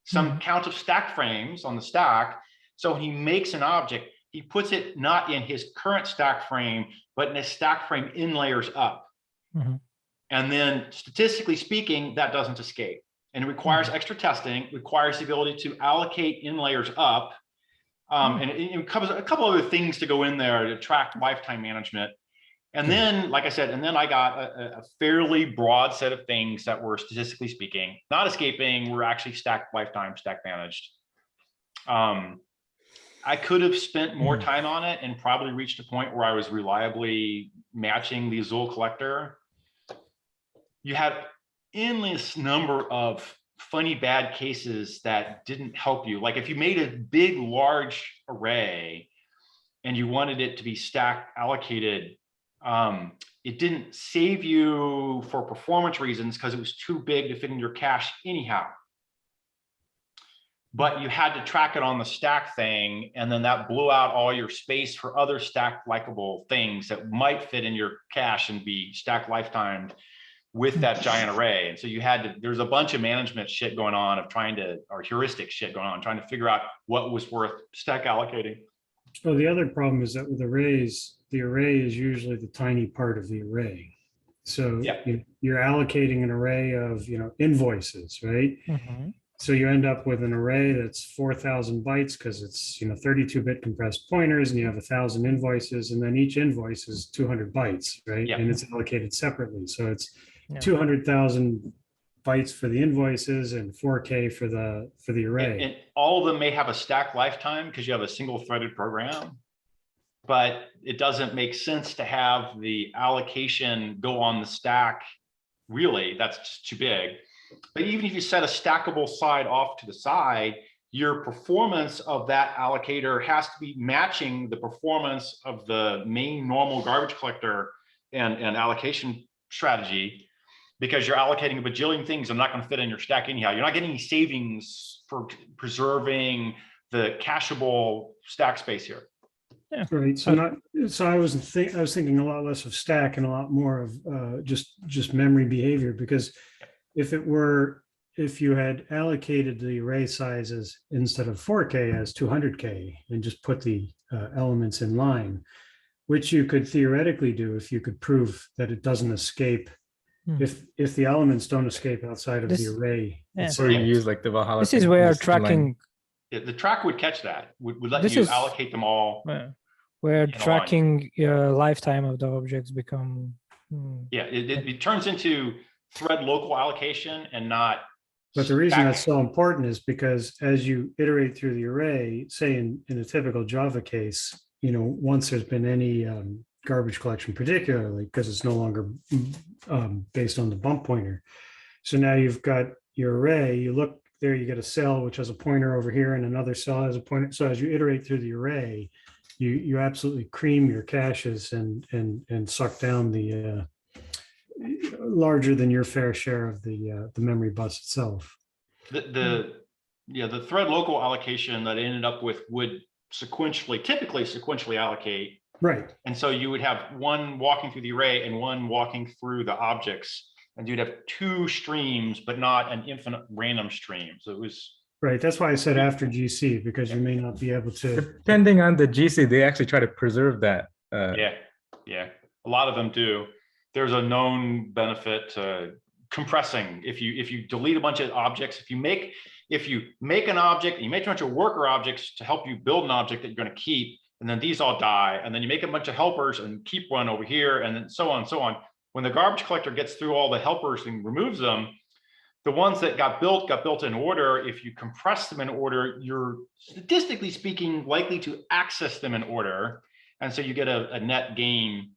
some count of stack frames on the stack. So when he makes an object, he puts it not in his current stack frame, but in a stack frame in layers up. And then statistically speaking, that doesn't escape. And it requires extra testing, requires the ability to allocate in layers up. And it covers a couple other things to go in there to track lifetime management. And then, like I said, I got a fairly broad set of things that were statistically speaking, not escaping, were actually stacked lifetime, stack managed. I could have spent more time on it and probably reached a point where I was reliably matching the Azul collector. You had endless number of funny bad cases that didn't help you. Like if you made a big, large array and you wanted it to be stack allocated, it didn't save you for performance reasons because it was too big to fit in your cache anyhow. But you had to track it on the stack thing, and then that blew out all your space for other stack likable things that might fit in your cache and be stack lifetimed, with that giant array. And so you had to, there's a bunch of management shit going on of trying to, or heuristic shit going on, trying to figure out what was worth stack allocating. So the other problem is that with arrays, the array is usually the tiny part of the array. So Yeah. you're allocating an array of, invoices, right? Mhm. So you end up with an array that's 4,000 bytes because it's, 32-bit compressed pointers, and you have 1,000 invoices, and then each invoice is 200 bytes, right? Yeah. And it's allocated separately. So it's Yeah. 200,000 bytes for the invoices and 4K for the array. And all of them may have a stack lifetime because you have a single threaded program, but it doesn't make sense to have the allocation go on the stack. Really, that's just too big. But even if you set a stackable side off to the side, your performance of that allocator has to be matching the performance of the main normal garbage collector and allocation strategy, because you're allocating a bajillion things that are not going to fit in your stack anyhow. You're not getting any savings for preserving the cacheable stack space here. Right. So I was thinking a lot less of stack and a lot more of just memory behavior, because if you had allocated the array sizes instead of 4K as 200K and just put the elements in line, which you could theoretically do if you could prove that it doesn't escape, if the elements don't escape outside of the array. Yeah. So you use like the Valhalla. This is thing, where just two line- tracking, Yeah, the track would catch that, would let This you is- allocate them all. where in a line. tracking lifetime of the objects become. Yeah, it turns into thread local allocation and not. But the reason stack- that's so important is because as you iterate through the array, say in a typical Java case, once there's been any garbage collection, particularly because it's no longer based on the bump pointer. So now you've got your array, you look there, you get a cell which has a pointer over here and another cell has a pointer. So as you iterate through the array, you absolutely cream your caches and suck down the larger than your fair share of the memory bus itself. The thread local allocation that I ended up with would typically sequentially allocate. Right. And so you would have one walking through the array and one walking through the objects, and you'd have two streams, but not an infinite random stream. So it was. Right. That's why I said after GC, because you may not be able to. Depending on the GC, they actually try to preserve that. Yeah. A lot of them do. There's a known benefit to compressing. If you delete a bunch of objects, if you make an object and you make a bunch of worker objects to help you build an object that you're going to keep, and then these all die, and then you make a bunch of helpers and keep one over here, and then so on and so on. When the garbage collector gets through all the helpers and removes them, the ones that got built in order. If you compress them in order, you're statistically speaking likely to access them in order, and so you get a net gain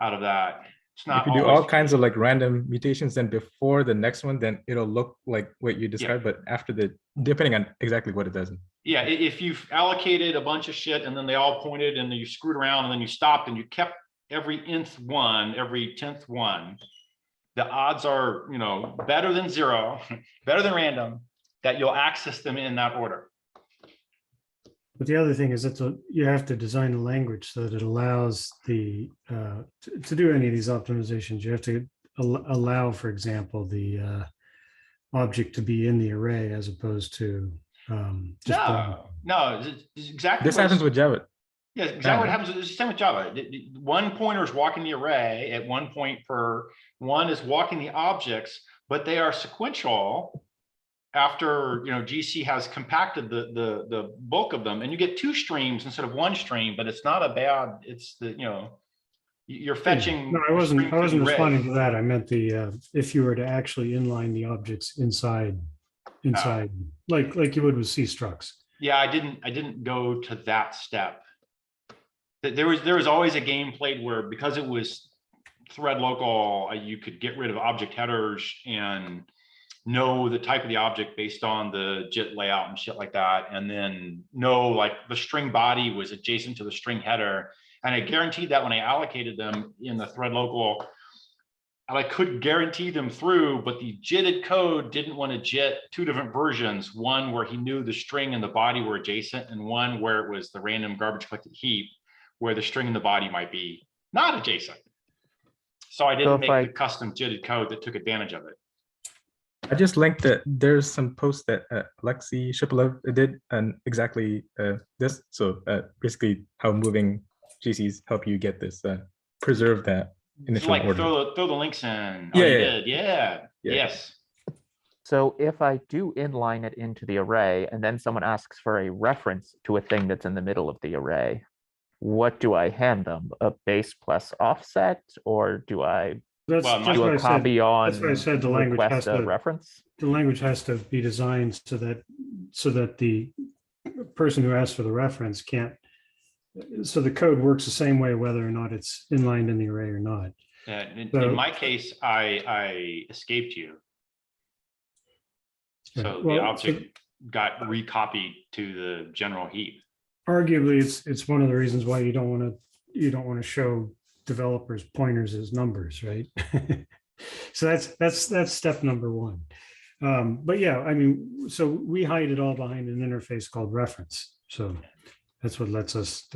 out of that. It's not. If you do all kinds of like random mutations, then before the next one, then it'll look like what you described, but after depending on exactly what it does. Yeah, if you've allocated a bunch of shit and then they all pointed and then you screwed around and then you stopped and you kept every nth one, every 10th one, the odds are, better than zero, better than random, that you'll access them in that order. But the other thing is that you have to design a language so that it allows to do any of these optimizations. You have to allow, for example, the object to be in the array as opposed to No, it's exactly. This happens with Java. Yeah, exactly what happens. It's the same with Java. One pointer is walking the array at one point per one is walking the objects, but they are sequential after GC has compacted the bulk of them, and you get two streams instead of one stream. But it's not a bad. It's you're fetching. No, I wasn't responding to that. I meant if you were to actually inline the objects inside, like you would with C structs. Yeah, I didn't go to that step. There was always a game played where, because it was thread local, you could get rid of object headers and know the type of the object based on the JIT layout and shit like that, and then know like the string body was adjacent to the string header. And I guaranteed that when I allocated them in the thread local, I could guarantee them through, but the JITted code didn't want to JIT two different versions, one where he knew the string and the body were adjacent, and one where it was the random garbage collected heap, where the string and the body might be not adjacent. So I didn't if make I- the custom JIT code that took advantage of it. I just linked that there's some post that Alexei Shipolev did and exactly this. So basically how moving GCs help you get this, preserve that It's initial like order. throw the links in. Yeah, Oh, you yeah, did. Yeah. Yeah. Yes. So if I do inline it into the array and then someone asks for a reference to a thing that's in the middle of the array, what do I hand them? A base plus offset, or do I That's, Well, that's do why a I said, copy on that's why I said the language has request a to, reference? the language has to be designed so that the person who asks for the reference can't, so the code works the same way whether or not it's inlined in the array or not. In So- my case, I escaped you. Yeah, So the well, object got recopied to the general heap. Arguably, it's one of the reasons why you don't want to show developers pointers as numbers, right? So that's step number one. But yeah, I mean, so we hide it all behind an interface called reference. So that's what lets us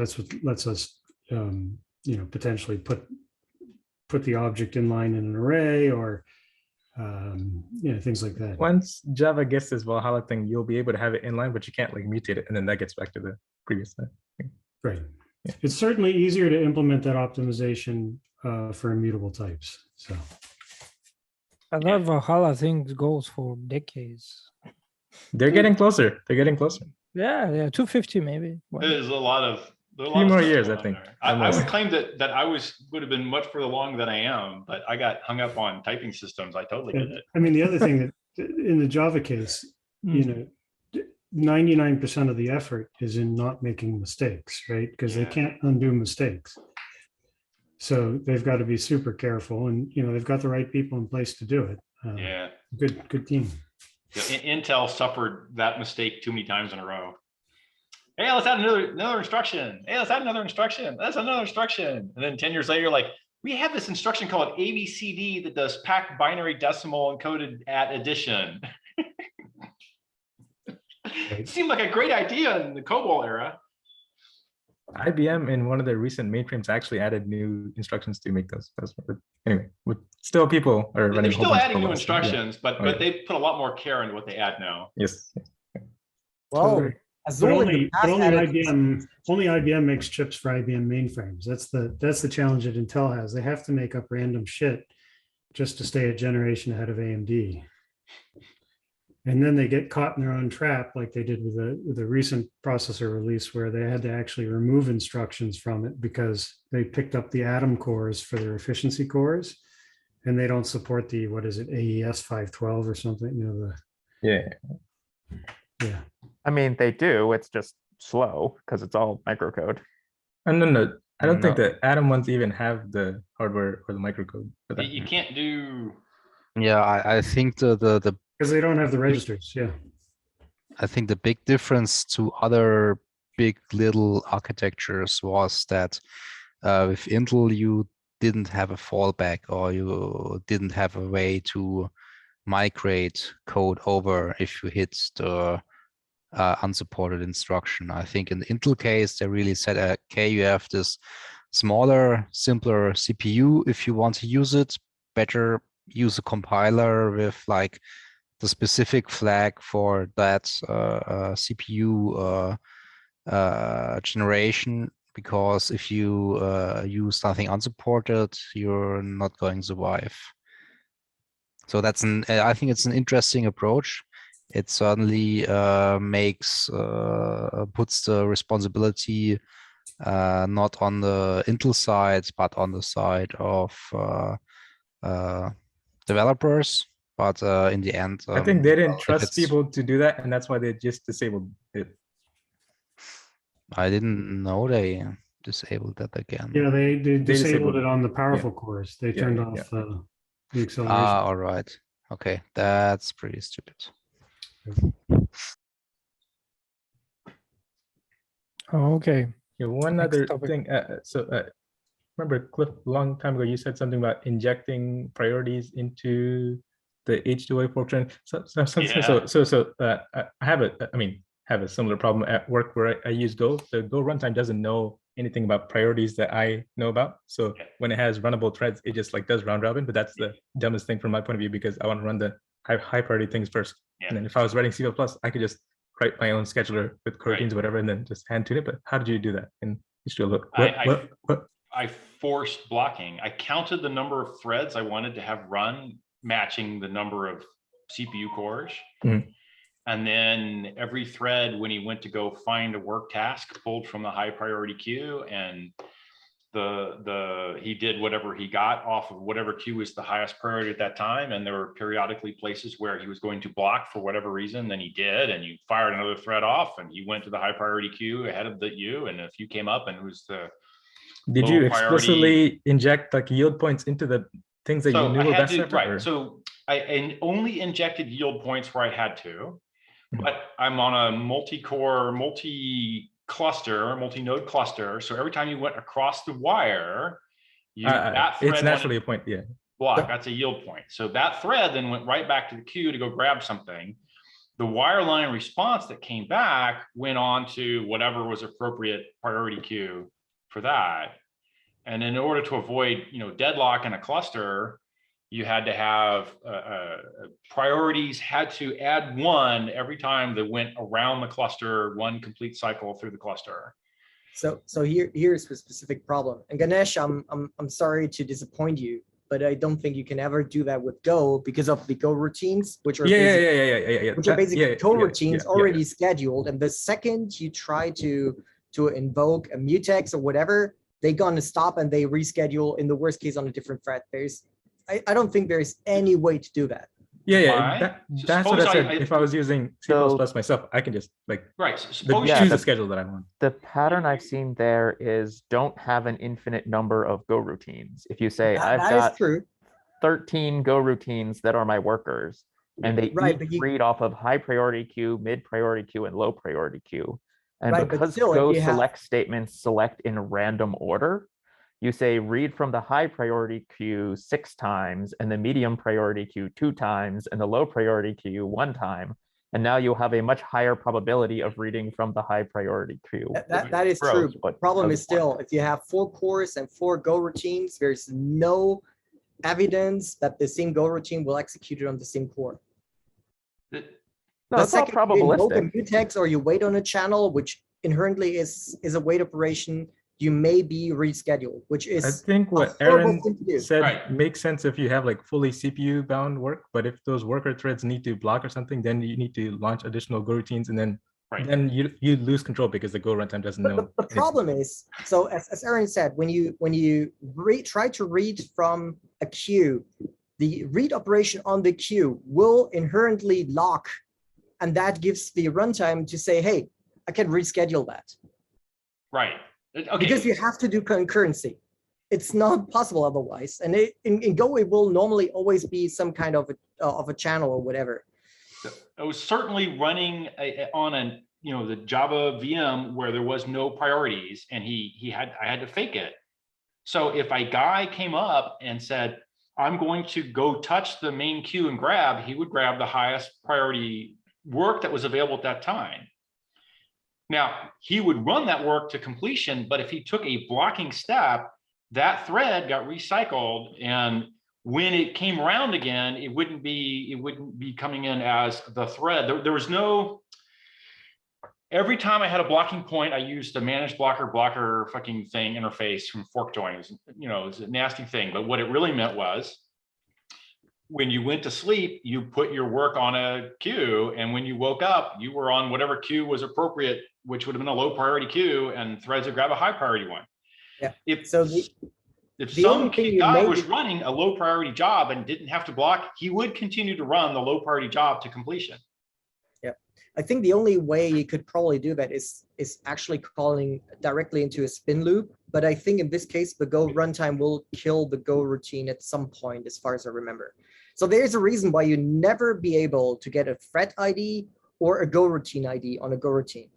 potentially put the object in line in an array, or things like that. Once Java gets this Valhalla thing, you'll be able to have it inline, but you can't like mutate it, and then that gets back to the previous thing. Right. Yeah. It's certainly easier to implement that optimization for immutable types. So But that Valhalla thing goes for decades. They're getting closer. They're getting closer. Yeah, 250 maybe. Wow. There's a lot of Few more stuff years, going I think. on there. I Almost. would claim that I would have been much further along than I am, but I got hung up on typing systems. I totally get it. I mean, the other thing that in the Java case, 99% of the effort is in not making mistakes, right? Because they Yeah. can't undo mistakes. So they've got to be super careful, and they've got the right people in place to do it. Yeah. Good team. Intel suffered that mistake too many times in a row. Hey, let's add another instruction. Hey, let's add another instruction. That's another instruction. And then 10 years later, like, we have this instruction called ABCD that does packed binary decimal encoded at addition. It seemed like a great idea in the COBOL era. IBM in one of the recent mainframes actually added new instructions to make those. Anyway, still people are running. They're a whole still bunch of adding new COBOL, so, yeah. instructions, but Oh, yeah. they put a lot more care into what they add now. Yes. Well, But Azul in the past only added- IBM makes chips for IBM mainframes. That's the challenge that Intel has. They have to make up random shit just to stay a generation ahead of AMD. And then they get caught in their own trap, like they did with a recent processor release, where they had to actually remove instructions from it because they picked up the Atom cores for their efficiency cores, and they don't support the AES 512 or something. Yeah. Yeah. I mean, they do. It's just slow because it's all microcode. No. I don't think No. the Atom ones even have the hardware or the microcode for that. You can't do. Yeah, I think the Because they don't have the registers. Yeah. I think the big difference to other big little architectures was that with Intel you didn't have a fallback, or you didn't have a way to migrate code over if you hit the unsupported instruction. I think in the Intel case, they really said, okay, you have this smaller, simpler CPU. If you want to use it, better use a compiler with like the specific flag for that CPU generation, because if you use something unsupported, you're not going to survive. So that's I think it's an interesting approach. It certainly puts the responsibility not on the Intel side, but on the side of developers. But in the end, I think they didn't if trust it's- people to do that, and that's why they just disabled it. I didn't know they disabled that again. Yeah, they disabled disabled it it. on the powerful cores. They turned off the acceleration. All right. Okay, that's pretty stupid. Oh, okay. Yeah, one Next other topic. thing. Remember, Cliff, a long time ago, you said something about injecting priorities into the H2A fortran. I have a similar problem at work where I use Go. The Go runtime doesn't know anything about priorities that I know about. So when it has runnable threads, it just like does round robin, but that's the dumbest thing from my point of view, because I want to run the high priority things first. And then if I was writing C++, I could just write my own scheduler with coroutines or whatever, and then just hand tune it. But how did you do that in HTML? What? I forced blocking. I counted the number of threads I wanted to have run, matching the number of CPU cores. Mhm. And then every thread, when he went to go find a work task, pulled from the high priority queue, and he did whatever he got off of whatever queue was the highest priority at that time. And there were periodically places where he was going to block for whatever reason, then he did, and you fired another thread off and he went to the high priority queue ahead of you. And if you came up and it was the Did you explicitly inject like yield points into the things that you knew were best? Right. So I only injected yield points where I had to, but I'm on a multi-core, multi-cluster, multi-node cluster. So every time you went across the wire, that thread it's naturally a point. Yeah. Block. That's a yield point. So that thread then went right back to the queue to go grab something. The wireline response that came back went on to whatever was appropriate priority queue for that. And in order to avoid, deadlock in a cluster, you had to have priorities had to add one every time that went around the cluster, one complete cycle through the cluster. So here's the specific problem. And Ganesh, I'm sorry to disappoint you, but I don't think you can ever do that with Go because of the Go routines, which are basically coroutines already scheduled. And the second you try to invoke a mutex or whatever, they're gonna stop and they reschedule in the worst case on a different thread. I don't think there's any way to do that. That's what I said. If I was using C++ myself, I can just choose the schedule that I want. The pattern I've seen there is don't have an infinite number of Go routines. If you say I've got 13 Go routines that are my workers, and they each read off of high priority queue, mid priority queue, and low priority queue. And because Go select statements select in random order, you say read from the high priority queue 6 times and the medium priority queue 2 times and the low priority queue 1 time. And now you'll have a much higher probability of reading from the high priority queue. That is true. But the problem is still, if you have 4 cores and 4 Go routines, there's no evidence that the same Go routine will execute it on the same core. No, it's all probabilistic. You mutex or you wait on a channel, which inherently is a wait operation, you may be rescheduled, which is I think what Aaron said makes sense if you have like fully CPU bound work, but if those worker threads need to block or something, then you need to launch additional Go routines, and then you lose control because the Go runtime doesn't know. The problem is, so as Aaron said, when you try to read from a queue, the read operation on the queue will inherently lock, and that gives the runtime to say, hey, I can reschedule that. Right. Okay. Because you have to do concurrency. It's not possible otherwise. And in Go, it will normally always be some kind of a channel or whatever. I was certainly running on the Java VM where there was no priorities, and I had to fake it. So if a guy came up and said, I'm going to go touch the main queue and grab, he would grab the highest priority work that was available at that time. Now, he would run that work to completion, but if he took a blocking step, that thread got recycled, and when it came around again, it wouldn't be coming in as the thread. There was no. Every time I had a blocking point, I used a manage blocker fucking thing interface from fork join. It's a nasty thing, but what it really meant was, when you went to sleep, you put your work on a queue, and when you woke up, you were on whatever queue was appropriate, which would have been a low priority queue, and threads would grab a high priority one. Yeah. If some guy was running a low priority job and didn't have to block, he would continue to run the low priority job to completion. Yeah, I think the only way you could probably do that is actually calling directly into a spin loop. But I think in this case, the Go runtime will kill the Go routine at some point, as far as I remember. So there's a reason why you never be able to get a thread ID or a Go routine ID on a Go routine.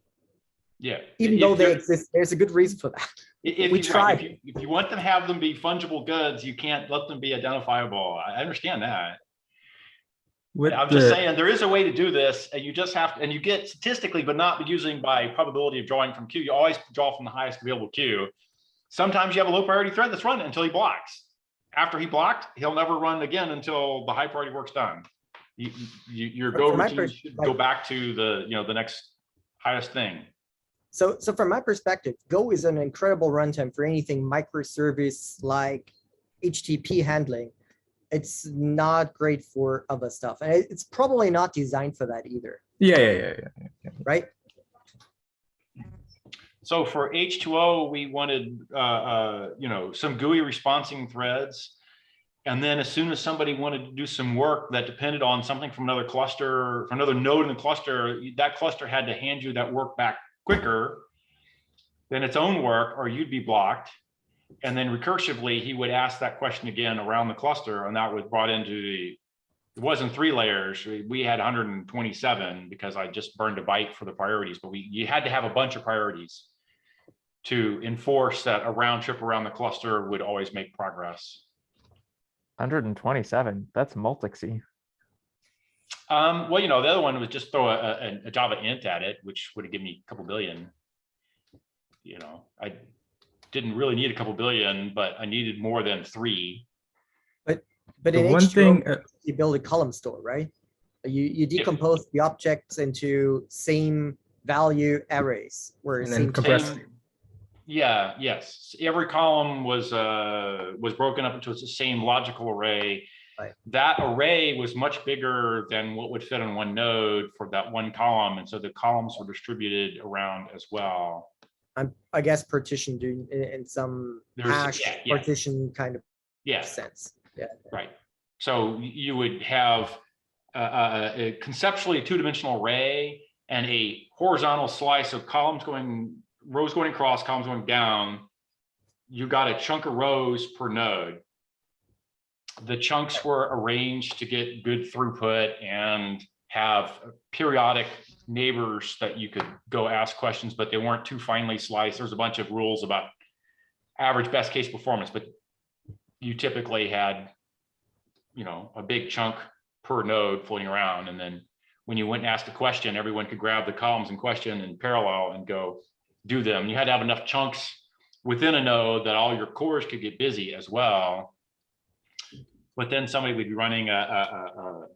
Yeah. Even though they exist, there's a good reason for that. If you want them to have them be fungible goods, you can't let them be identifiable. I understand that. With I'm just saying there is a way to do this, and you just have to, and you get statistically, but not using by probability of drawing from queue. You always draw from the highest available queue. Sometimes you have a low priority thread that's running until he blocks. After he blocked, he'll never run again until the high priority work's done. Your go routine should go back to the the next highest thing. So from my perspective, Go is an incredible runtime for anything microservice like HTTP handling. It's not great for other stuff, and it's probably not designed for that either. Yeah. Right? So for H2O, we wanted some GUI responsing threads. And then as soon as somebody wanted to do some work that depended on something from another cluster, from another node in the cluster, that cluster had to hand you that work back quicker than its own work, or you'd be blocked. And then recursively, he would ask that question again around the cluster, and that was brought into it wasn't 3 layers. We had 127 because I just burned a byte for the priorities, but you had to have a bunch of priorities to enforce that a round trip around the cluster would always make progress. 127, that's multicy. Well, the other one was just throw a Java int at it, which would have given me a couple billion. I didn't really need a couple billion, but I needed more than 3. But in H2O, you build a column store, right? You decompose the objects into same value arrays, where And then compress. Yes. Every column was broken up into the same logical array. Right. That array was much bigger than what would fit on one node for that one column, and so the columns were distributed around as well. I guess partitioned in some hash partition kind of sense. Yeah. Right. So you would have conceptually a 2-dimensional array and a horizontal slice of rows going across, columns going down. You got a chunk of rows per node. The chunks were arranged to get good throughput and have periodic neighbors that you could go ask questions, but they weren't too finely sliced. There's a bunch of rules about average best case performance, but you typically had, a big chunk per node floating around. And then when you went and asked a question, everyone could grab the columns in question in parallel and go do them. You had to have enough chunks within a node that all your cores could get busy as well. But then somebody would be running a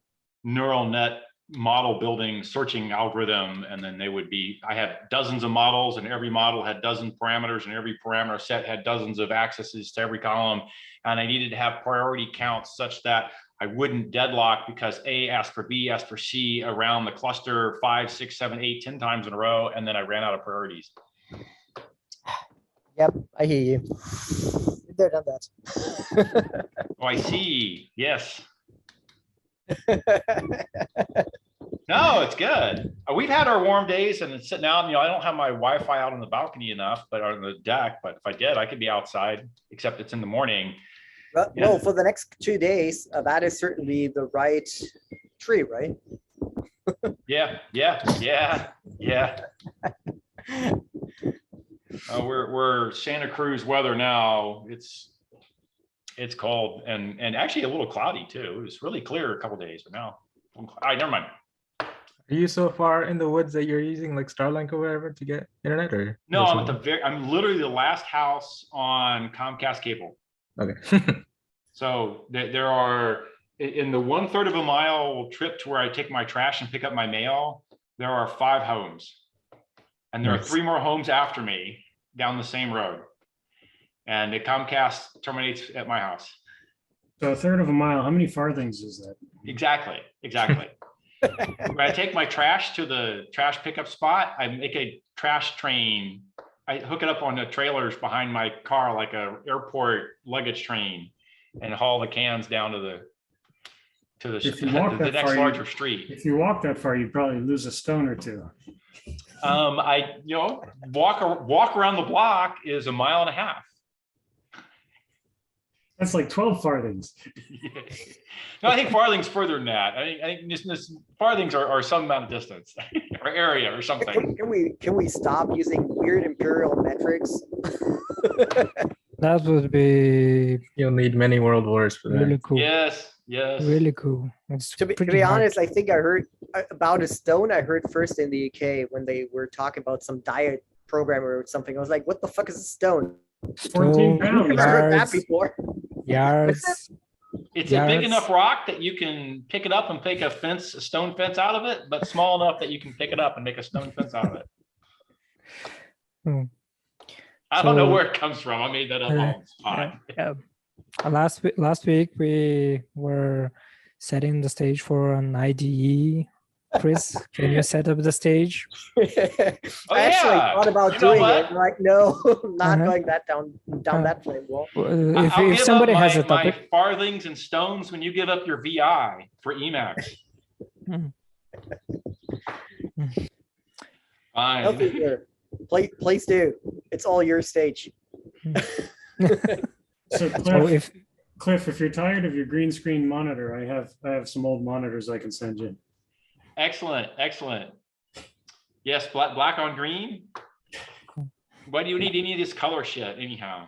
neural net model building searching algorithm, and then I had dozens of models, and every model had dozen parameters, and every parameter set had dozens of accesses to every column. And I needed to have priority counts such that I wouldn't deadlock because A asked for B, asked for C around the cluster 5, 6, 7, 8, 10 times in a row, and then I ran out of priorities. Yep, I hear you. Been there, done that. Oh, I see. Yes. No, it's good. We've had our warm days and it's sitting out. I don't have my Wi-Fi out on the balcony enough, but on the deck. But if I did, I could be outside, except it's in the morning. Well, for the next 2 days, that is certainly the right tree, right? Yeah. We're Santa Cruz weather now. It's cold and actually a little cloudy too. It was really clear a couple of days, but now, never mind. Are you so far in the woods that you're using like Starlink or whatever to get internet, or? No, I'm literally the last house on Comcast cable. Okay. So there are, in the 1/3 of a mile trip to where I take my trash and pick up my mail, there are 5 homes. And there are 3 more homes after me down the same road. And the Comcast terminates at my house. So 1/3 of a mile, how many farthings is that? Exactly. When I take my trash to the trash pickup spot, I make a trash train. I hook it up on the trailers behind my car like a airport luggage train and haul the cans down to the next larger street. If you walk that far, you probably lose a stone or 2. I walk around the block is 1.5 miles. That's like 12 farthings. No, I think farthings further than that. I think this farthings are some amount of distance or area or something. Can we stop using weird imperial metrics? That would be You'll need many world wars for that. really cool. Yes. Yes. Really cool. It's To pretty be hard. honest, I think I heard about a stone. I heard first in the UK when they were talking about some diet programmer or something. I was like, what the fuck is a stone? 14 Stone, pounds. Never heard that yards, before. yards. It's a big Yards. enough rock that you can pick it up and make a fence, a stone fence out of it, but small enough that you can pick it up and make a stone fence out of it. Hmm. I don't know So- where it comes from. I made that up on the spot. Yeah. Last week we were setting the stage for an IDE. Chris, can you set up the stage? I actually yeah. thought about You know doing what? it. I'm like, no, I'm not Uh-huh. going down that flame wall. If, I'll if give somebody up has a my topic, farthings and stones when you give up your VI for Emacs. Fine. Healthy here. Please do. It's all your stage. So so Cliff, if you're tired of your green screen monitor, I have some old monitors I can send you. Excellent, excellent. Yes, black on green. Why do you need any of this color shit anyhow?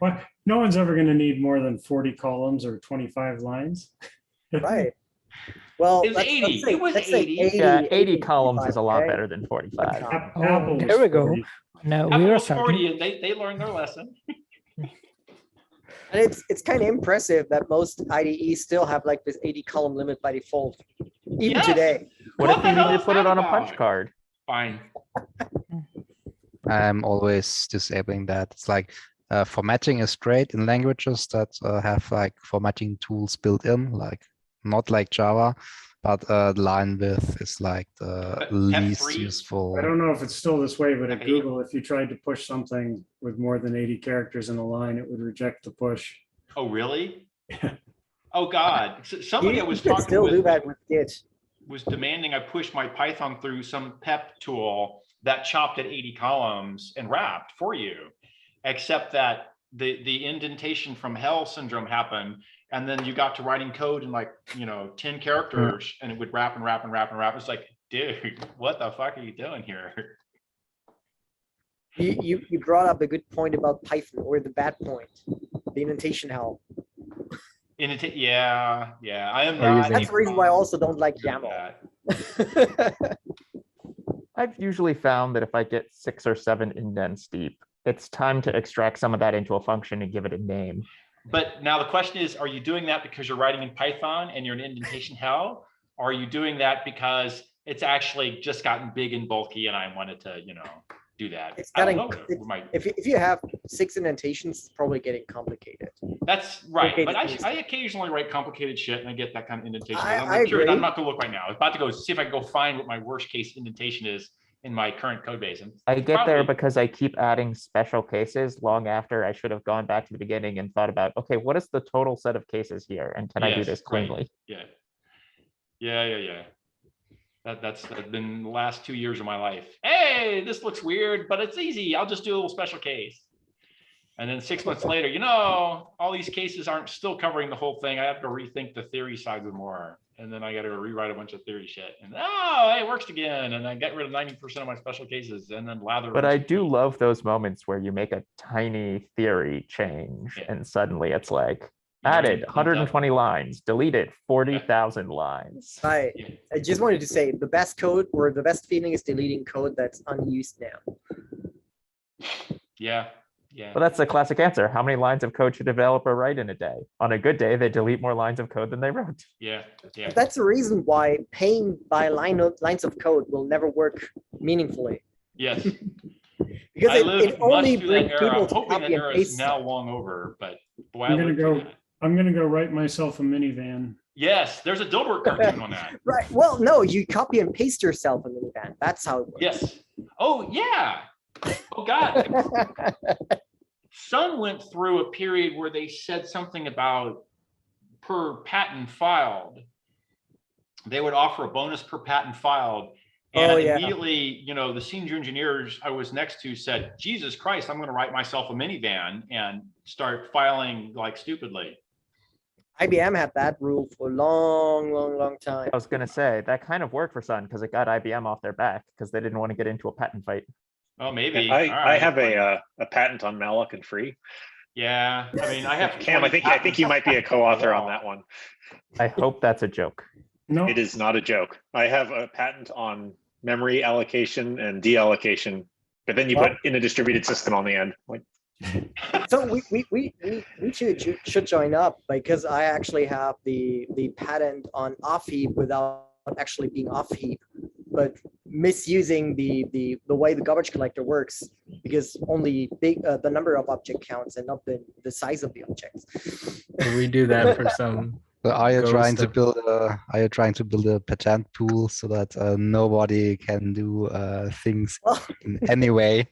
Well, no one's ever going to need more than 40 columns or 25 lines. Right. Well, It was 80. It was let's say 80. 80. Yeah, 80 columns is a lot okay? better than 45. Oh, Apple there was we go. 40. now Apple we are was starting. 40 and they learned their lesson. And it's kind of impressive that most IDEs still have like this 80 column limit by default, even Yes. today. What What if the you need hell to is put it that on a punch about? card? Fine. I'm always disabling that. It's like formatting is great in languages that have like formatting tools built in, like not like Java, but line width is like the But least PEP3? useful. I don't know if it's still this way, but at Okay. Google, if you tried to push something with more than 80 characters in a line, it would reject the push. Oh, really? Oh, God. Somebody I You was can talking still do with that with Git. was demanding I push my Python through some PEP tool that chopped at 80 columns and wrapped for you, except that the indentation from hell syndrome happened. And then you got to writing code in like, 10 characters and it would wrap and wrap and wrap and wrap. It's like, dude, what the fuck are you doing here? You brought up a good point about Python, or the bad point, the indentation hell. Yeah. I am Or not. using- That's the reason why I also don't like doing YAML. that. I've usually found that if I get 6 or 7 indents deep, it's time to extract some of that into a function and give it a name. But now the question is, are you doing that because you're writing in Python and you're an indentation hell? Or are you doing that because it's actually just gotten big and bulky and I wanted to, do that? It's I don't getting, know what my- if you have 6 indentations, it's probably getting complicated. That's right. But Complicated I occasionally write complicated shit and I get that kind of indentation. I I'm curious. agree. I'm not gonna look right now. I was about to go see if I can go find what my worst case indentation is in my current code base. And I get there probably- because I keep adding special cases long after I should have gone back to the beginning and thought about, okay, what is the total set of cases here? And can I do Yes, this right. cleanly? Yeah. That's been the last 2 years of my life. Hey, this looks weird, but it's easy. I'll just do a little special case. And then 6 months later, all these cases aren't still covering the whole thing. I have to rethink the theory side of more. And then I got to rewrite a bunch of theory shit. And it works again. And I get rid of 90% of my special cases and then lather. a But bunch I of do heat. love those moments where you make a tiny theory change Yeah. and suddenly it's like, You know, added it comes up. 120 lines, deleted 40,000 lines. Right. Yeah. I just wanted to say the best code, or the best feeling, is deleting code that's unused now. Yeah. Well, that's the classic answer. How many lines of code should a developer write in a day? On a good day, they delete more lines of code than they wrote. Yeah. That's the reason why paying by lines of code will never work meaningfully. Yes. Because I lived it only much through brings that era. people I'm to hoping that copy and era is paste now stuff. long over, but boy, I'm I gonna lived through go. that. I'm gonna go write myself a minivan. Yes, there's a Dilbert cartoon on that. Right. Well, no, you copy and paste yourself in minivan. That's how it works. Yes. Oh, yeah. Oh, God. Sun went through a period where they said something about per patent filed. They would offer a bonus per patent filed. And Oh, yeah. immediately, the senior engineers I was next to said, Jesus Christ, I'm going to write myself a minivan and start filing like stupidly. IBM had that rule for a long time. I was going to say that kind of worked for Sun because it got IBM off their back because they didn't want to get into a patent fight. Oh, maybe. I All right. have a patent on malloc and free. Yeah, I mean, I have. Cam, I 20 think you might be a co-author on Wow. that one. I hope that's a joke. No, It is not a joke. I have a patent on memory allocation and deallocation, but then you put in a distributed system on the end. Like, So we should join up because I actually have the patent on off heap without actually being off heap, but misusing the way the garbage collector works because only the number of object counts and not the size of the objects. We do that for some. So are you trying to Ghost build a patent pool so that nobody can do things in any way?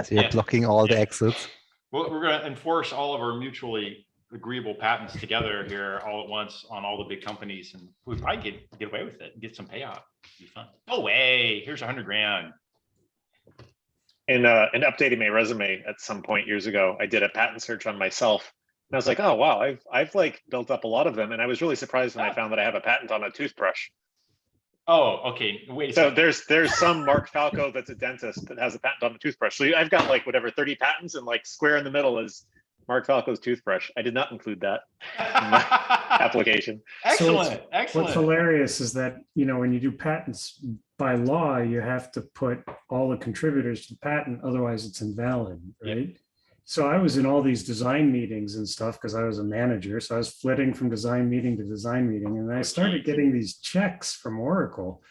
So you're Yeah. blocking all the Yeah. exits. Well, we're going to enforce all of our mutually agreeable patents together here all at once on all the big companies, and we probably get away with it and get some payout. It'd be fun. No way. Here's $100 grand. in updating my resume at some point years ago, I did a patent search on myself. And I was like, oh, wow, I've like built up a lot of them. And I was really surprised when I found that I have a patent on a toothbrush. Oh, okay. Wait a So second. there's some Mark Falco that's a dentist that has a patent on the toothbrush. So I've got like whatever 30 patents, and like square in the middle is Mark Falco's toothbrush. I did not include that in my application. Excellent. What's Excellent. hilarious is that, you know, when you do patents by law, you have to put all the contributors to the patent, otherwise it's invalid, right? So I was in all these design meetings and stuff because I was a manager. So I was flitting from design meeting to design meeting, and I started getting these checks from Oracle,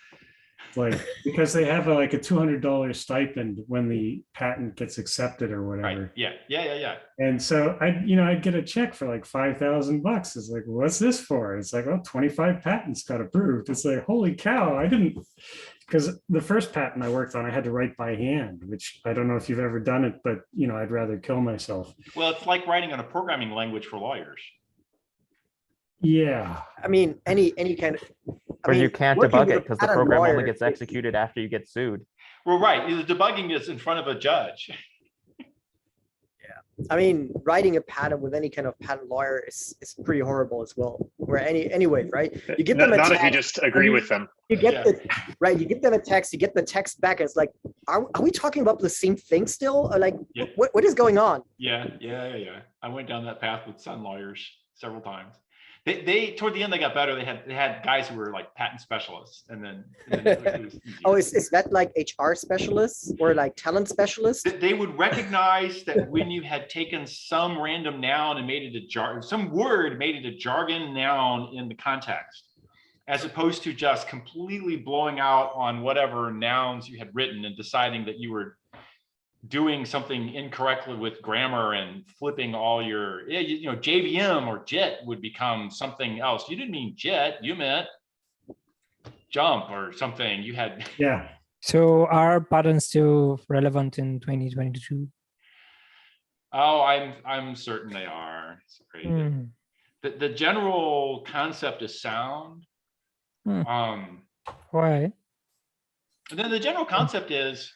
like because they have like a $200 stipend when the patent gets accepted or whatever. Right. Yeah. And so I'd get a check for like $5,000. It's like, what's this for? It's like, oh, 25 patents got approved. It's like, holy cow, I didn't, because the first patent I worked on, I had to write by hand, which I don't know if you've ever done it, but I'd rather kill myself. Well, it's like writing on a programming language for lawyers. Yeah. I mean, any kind of. Or you can't debug it because the program only gets executed after you get sued. Well, right. The debugging is in front of a judge. I mean, writing a patent with any kind of patent lawyer is pretty horrible as well. Where anyway, right? You give them a not text, if you just agree with them. You get you give them a text, you get the text back, and it's like, are we talking about the same thing still? Or like, what is going on? Yeah. I went down that path with Sun lawyers several times. They toward the end they got better. They had guys who were like patent specialists, and then it was oh, is that like HR specialists or like talent specialists? They would recognize that when you had taken some random noun and made it a jargon, some word made it a jargon noun in the context, as opposed to just completely blowing out on whatever nouns you had written and deciding that you were doing something incorrectly with grammar and flipping all your, JVM or jet would become something else. You didn't mean jet, you meant jump or something. You had. Yeah. So are patents still relevant in 2022? Oh, I'm certain they are. It's great. The general concept is sound. Why? And then the general concept is,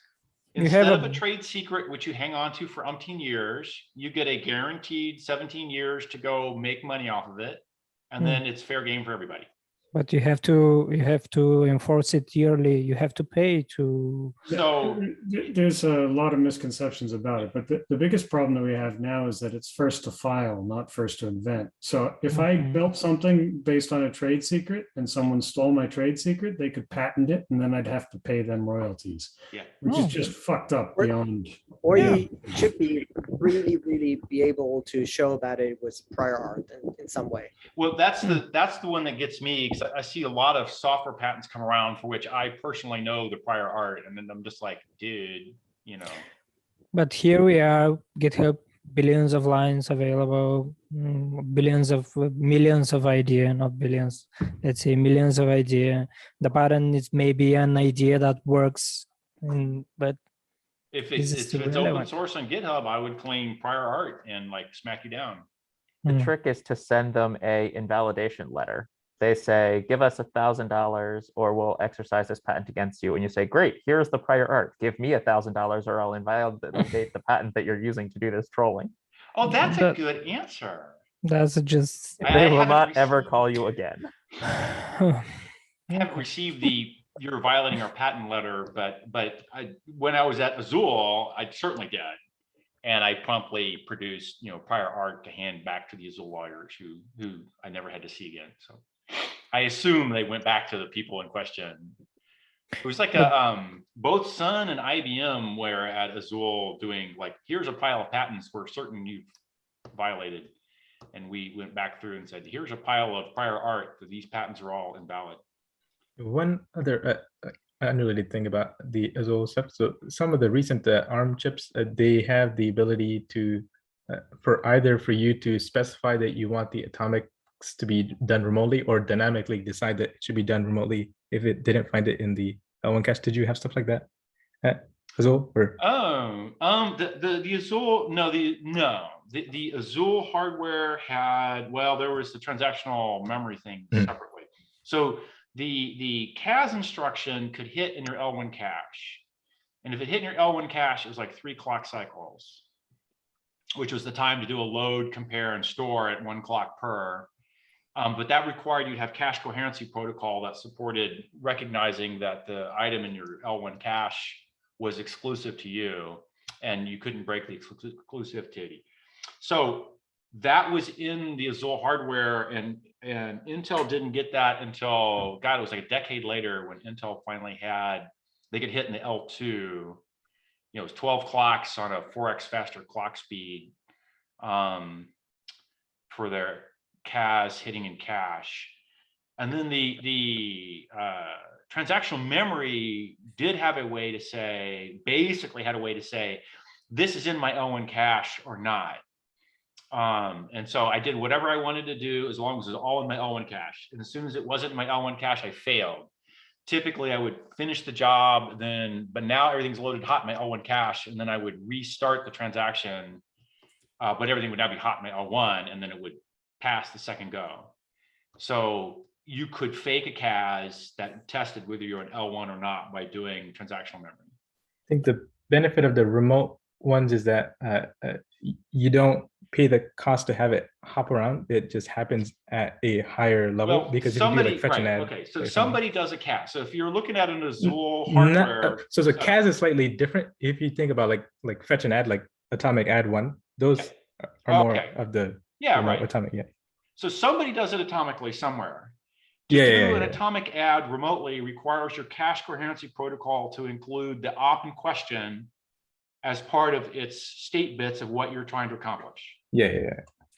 instead of a trade secret, which you hang on to for umpteen years, you get a guaranteed 17 years to go make money off of it. And then it's fair game for everybody. But you have to enforce it yearly. You have to pay to. So there's a lot of misconceptions about it, but the biggest problem that we have now is that it's first to file, not first to invent. So if I built something based on a trade secret and someone stole my trade secret, they could patent it, and then I'd have to pay them royalties. Yeah, which is just fucked up beyond. Or you should be really be able to show that it was prior art in some way. Well, that's the one that gets me, because I see a lot of software patents come around for which I personally know the prior art, and then I'm just like, dude, But here we are, GitHub, billions of lines available, millions of idea, not billions. Let's say millions of idea. The patent is maybe an idea that works, but if it's open source on GitHub, I would claim prior art and like smack you down. The trick is to send them a invalidation letter. They say, give us $1,000 or we'll exercise this patent against you. And you say, great, here's the prior art. Give me $1,000 or I'll invalidate the patent that you're using to do this trolling. Oh, that's a good answer. That's just. They will not ever call you again. I haven't received you're violating our patent letter, but when I was at Azul, I certainly did. And I promptly produced, prior art to hand back to the Azul lawyers who I never had to see again. So I assume they went back to the people in question. It was like both Sun and IBM were at Azul doing like, here's a pile of patents we're certain you've violated. And we went back through and said, here's a pile of prior art that these patents are all invalid. One other unrelated thing about the Azul stuff. So some of the recent ARM chips, they have the ability to, for you to specify that you want the atomics to be done remotely, or dynamically decide that it should be done remotely if it didn't find it in the L1 cache. Did you have stuff like that at Azul? Or The Azul, the Azul hardware had, well, there was the transactional memory thing separately. So the CAS instruction could hit in your L1 cache. And if it hit in your L1 cache, it was like 3 clock cycles, which was the time to do a load, compare, and store at 1 clock per. But that required you to have cache coherency protocol that supported recognizing that the item in your L1 cache was exclusive to you, and you couldn't break the exclusivity. So that was in the Azul hardware, and Intel didn't get that until, God, it was like a decade later when Intel finally they could hit in the L2. It was 12 clocks on a 4x faster clock speed for their CAS hitting in cache. And then the transactional memory did have a way to say, basically had a way to say, this is in my L1 cache or not. And so I did whatever I wanted to do as long as it was all in my L1 cache. And as soon as it wasn't in my L1 cache, I failed. Typically, I would finish the job, but now everything's loaded hot in my L1 cache, and then I would restart the transaction, but everything would now be hot in my L1, and then it would pass the second go. So you could fake a CAS that tested whether you're an L1 or not by doing transactional memory. I think the benefit of the remote ones is that you don't pay the cost to have it hop around. It just happens at a higher level, Well, because somebody, if you do like fetch and add. okay, so somebody does a CAS. So if you're looking at an Azul hardware, so the CAS is slightly different. If you think about like fetch and add, like atomic add one, those are more of the atomic. Yeah. So somebody does it atomically somewhere. To do an atomic add remotely requires your cache coherency protocol to include the op in question as part of its state bits of what you're trying to accomplish.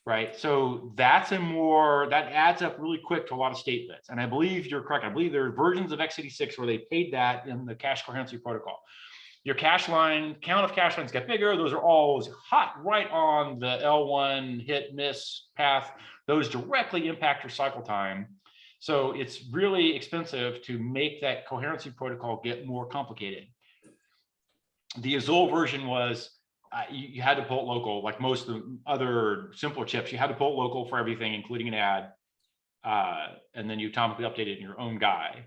Right. So that adds up really quick to a lot of state bits. And I believe you're correct. I believe there are versions of x86 where they paid that in the cache coherency protocol. Your cache line, count of cache lines get bigger. Those are always hot right on the L1 hit miss path. Those directly impact your cycle time. So it's really expensive to make that coherency protocol get more complicated. The Azul version was you had to pull it local, like most of the other simpler chips. You had to pull it local for everything, including an add, and then you atomically update it in your own guy.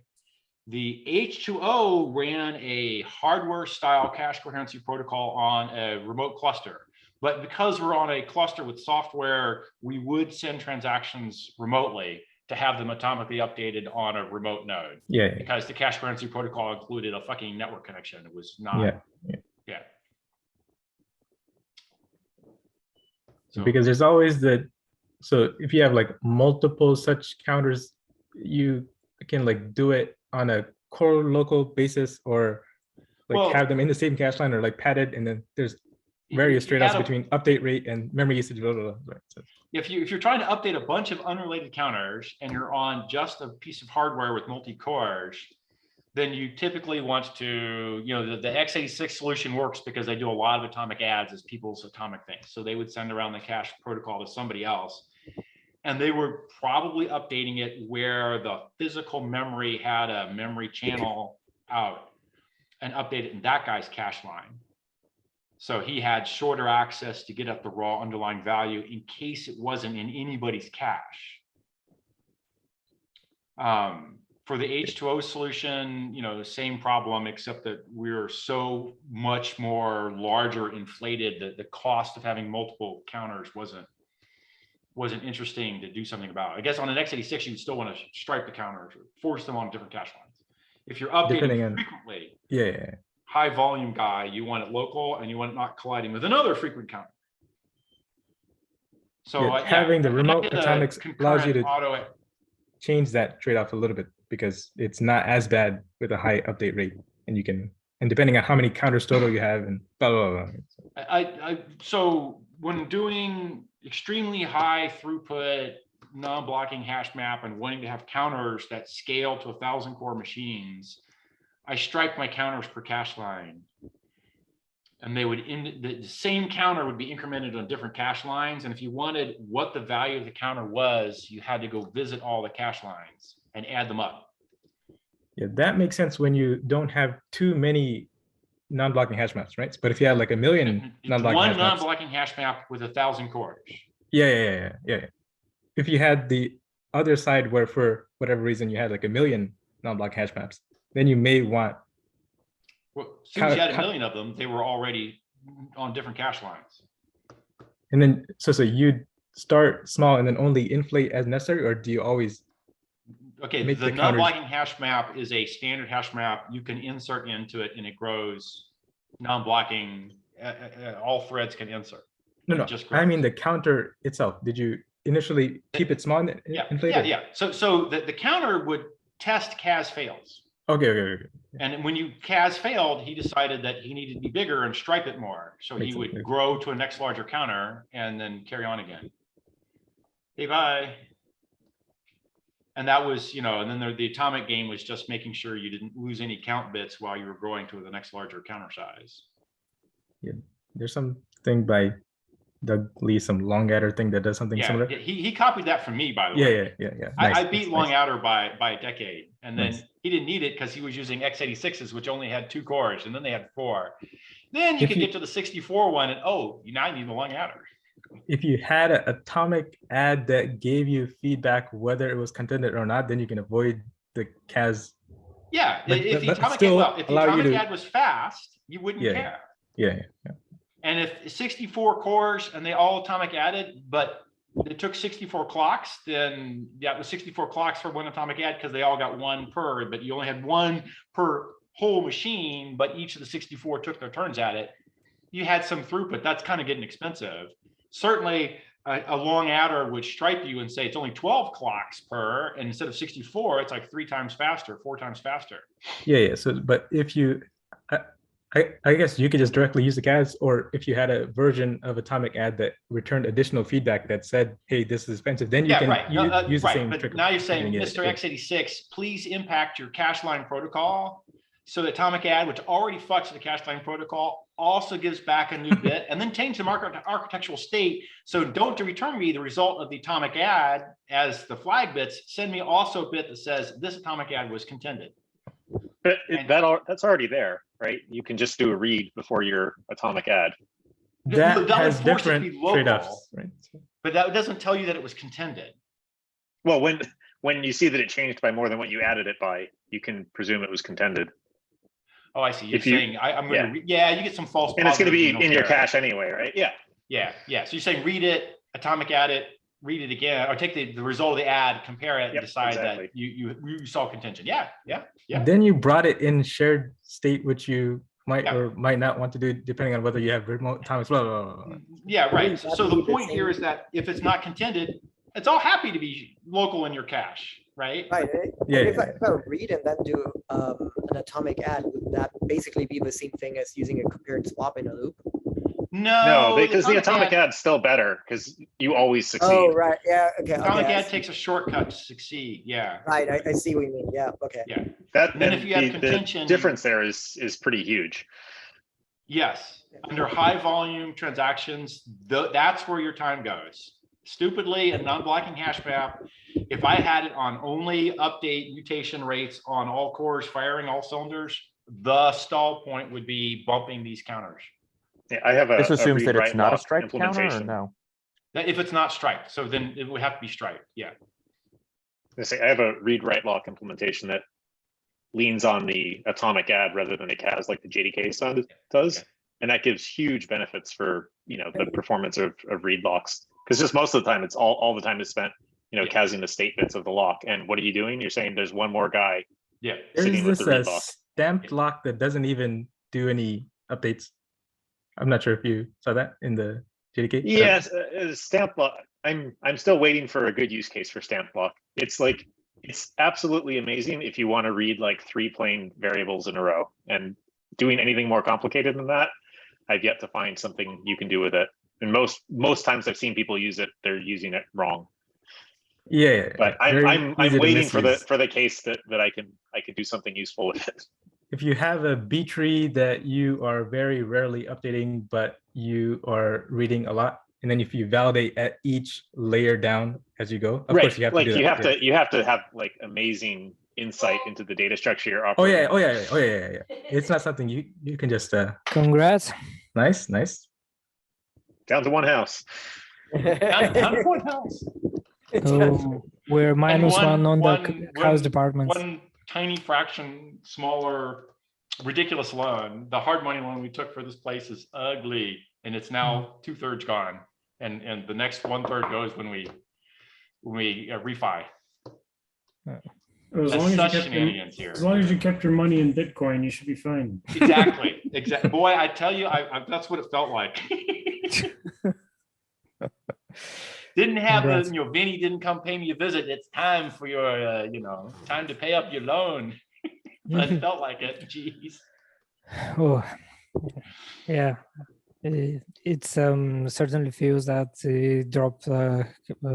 The H2O ran a hardware style cache coherency protocol on a remote cluster. But because we're on a cluster with software, we would send transactions remotely to have them atomically updated on a remote node. Because the cache coherency protocol included a fucking network connection. It was not. So, because there's always so if you have like multiple such counters, you can like do it on a core local basis, or like have them in the same cache line, or like padded, and then there's various trade-offs between update rate and memory usage. Right? So, if you're trying to update a bunch of unrelated counters and you're on just a piece of hardware with multi-cores, then you typically want to, the x86 solution works because they do a lot of atomic adds as people's atomic things. So they would send around the cache protocol to somebody else. And they were probably updating it where the physical memory had a memory channel out and update it in that guy's cache line. So he had shorter access to get at the raw underlying value in case it wasn't in anybody's cache. For the H2O solution, same problem, except that we're so much more larger inflated that the cost of having multiple counters wasn't interesting to do something about. I guess on an x86, you would still want to stripe the counters or force them on different cache lines. If you're updating frequently, high volume guy, you want it local and you want it not colliding with another frequent counter. So Yeah, having the I remote did a atomics allows you concurrent to auto. change that trade-off a little bit because it's not as bad with a high update rate, and you can, and depending on how many counters total you have, and blah blah blah. So when doing extremely high throughput non-blocking hash map and wanting to have counters that scale to 1,000 core machines, I stripe my counters per cache line. And they would, the same counter would be incremented on different cache lines. And if you wanted what the value of the counter was, you had to go visit all the cache lines and add them up. Yeah, that makes sense when you don't have too many non-blocking hash maps, right? But if you had like a million It's non-blocking one hash maps, non-blocking hash map with 1,000 cores. yeah. If you had the other side where for whatever reason you had like a million non-block hash maps, then you may want. Well, as soon as you had a million of them, they were already on different cache lines. And then, so you'd start small and then only inflate as necessary, or do you always? Okay, make the counters? non-blocking hash map is a standard hash map. You can insert into it and it grows non-blocking. All threads can insert. No, just I mean the counter itself. Did you initially keep it small and inflate it? Yeah. So the counter would test CAS fails. Okay. And when you CAS failed, he decided that he needed to be bigger and stripe it more. So he would grow to a next larger counter and then carry on again. Hey, bye. And that was, and then the atomic game was just making sure you didn't lose any count bits while you were growing to the next larger counter size. Yeah, there's something by Doug Lee, some long adder thing that does something similar. Yeah, he copied that from me, by the way. Yeah. Nice. I beat long adder by a decade, and then nice. He didn't need it because he was using x86s, which only had 2 cores, and then they had 4. Then you could get to the 64 one, and now you need the long adder. If you had an atomic add that gave you feedback whether it was contended or not, then you can avoid the CAS. Yeah, if the atomic add was fast, you wouldn't care. Yeah. And if 64 cores and they all atomic added, but it took 64 clocks, then it was 64 clocks for one atomic add because they all got 1 per, but you only had 1 per whole machine, but each of the 64 took their turns at it. You had some throughput. That's kind of getting expensive. Certainly a long adder would stripe you and say it's only 12 clocks per, and instead of 64, it's like 3 times faster, 4 times faster. Yeah. So, but if you, I guess you could just directly use the CAS, or if you had a version of atomic add that returned additional feedback that said, hey, this is expensive, then you can use the same but trick. Now you're saying, Mr. x86, please impact your cache line protocol. So the atomic add, which already fucks with the cache line protocol, also gives back a new bit and then change the architectural state. So don't return me the result of the atomic add as the flag bits. Send me also a bit that says this atomic add was contended. But that's already there, right? You can just do a read before your atomic add. That has different trade-offs, right? But that doesn't tell you that it was contended. Well, when you see that it changed by more than what you added it by, you can presume it was contended. Oh, I see. You're saying I'm going to you get some false. And it's going to be in your cache anyway, right? Yeah. So you're saying read it, atomic add it, read it again, or take the result of the add, compare it, and decide that you saw contention. Yeah. Then you brought it in shared state, which you might or might not want to do depending on whether you have remote atomics. Blah, blah, blah, blah. Yeah, right. So the point here is that if it's not contended, it's all happy to be local in your cache. Right. If I read and then do an atomic add, would that basically be the same thing as using a compared swap in a loop? No, because the atomic add's still better because you always succeed. Oh, right. Yeah. Okay. Atomic add takes a shortcut to succeed. Yeah. Right. I see what you mean. Yeah. Okay. Yeah. And then if you have contention, the difference there is pretty huge. Yes. Under high volume transactions, that's where your time goes. Stupidly, a non-blocking hash map, if I had it on only update mutation rates on all cores firing all cylinders, the stall point would be bumping these counters. Yeah, I have this assumes that it's not a striped counter, or no? If it's not striped, so then it would have to be striped. Yeah. I have a read-write lock implementation that leans on the atomic add rather than the CAS like the JDK does, and that gives huge benefits for the performance of read locks. Because just most of the time, it's all the time is spent, casing the state bits of the lock. And what are you doing? You're saying there's one more guy. Yeah. There's this stamped lock that doesn't even do any updates. I'm not sure if you saw that in the JDK. Yes, stamp block. I'm still waiting for a good use case for stamp block. It's like, it's absolutely amazing if you want to read like 3 plain variables in a row, and doing anything more complicated than that, I've yet to find something you can do with it. And most times I've seen people use it, they're using it wrong. Yeah, But very I'm easy to waiting for misuse. the case that I can do something useful with it. If you have a B tree that you are very rarely updating, but you are reading a lot, and then if you validate at each layer down as you go, of course you have like to do you that. have to you have to have like amazing insight into the data structure you're Oh operating. yeah. It's not something you can just Congrats. nice. Down to one house. Down to one house. So we're minus one on the house departments. One tiny fraction smaller, ridiculous loan. The hard money loan we took for this place is ugly, and it's now 2/3 gone. And the next 1/3 goes when we refi. As long as you kept your money in Bitcoin, you should be fine. Exactly. Boy, I tell you, that's what it felt like. Didn't have Vinny didn't come pay me a visit. It's time for your, time to pay up your loan. But it felt like it. Jeez. Oh, yeah. It certainly feels that dropped a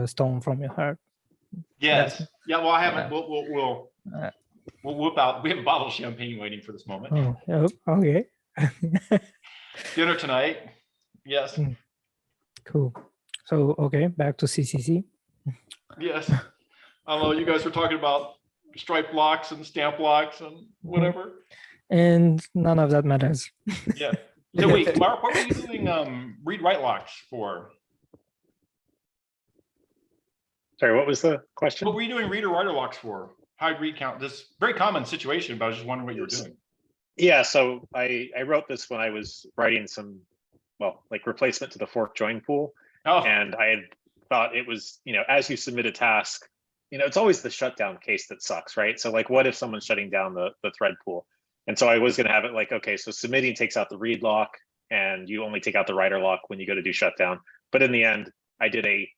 stone from your heart. Yes. Yeah. Well, I haven't. We'll whip out. We have a bottle of champagne waiting for this moment. Oh, okay. Dinner tonight. Yes. Cool. So, okay, back to CCC. Yes. I don't know. You guys were talking about stripe blocks and stamp blocks and whatever. And none of that matters. Yeah. So wait, Mark, what were you doing read-write locks for? Sorry, what was the question? What were you doing reader-writer locks for? Hide read count. This very common situation, but I was just wondering what you were doing. Yeah, so I wrote this when I was writing some, like replacement to the fork join pool. Oh. And I had thought it was, as you submit a task, it's always the shutdown case that sucks, right? So like, what if someone's shutting down the thread pool? And so I was going to have it like, okay, so submitting takes out the read lock, and you only take out the writer lock when you go to do shutdown. But in the end, I did a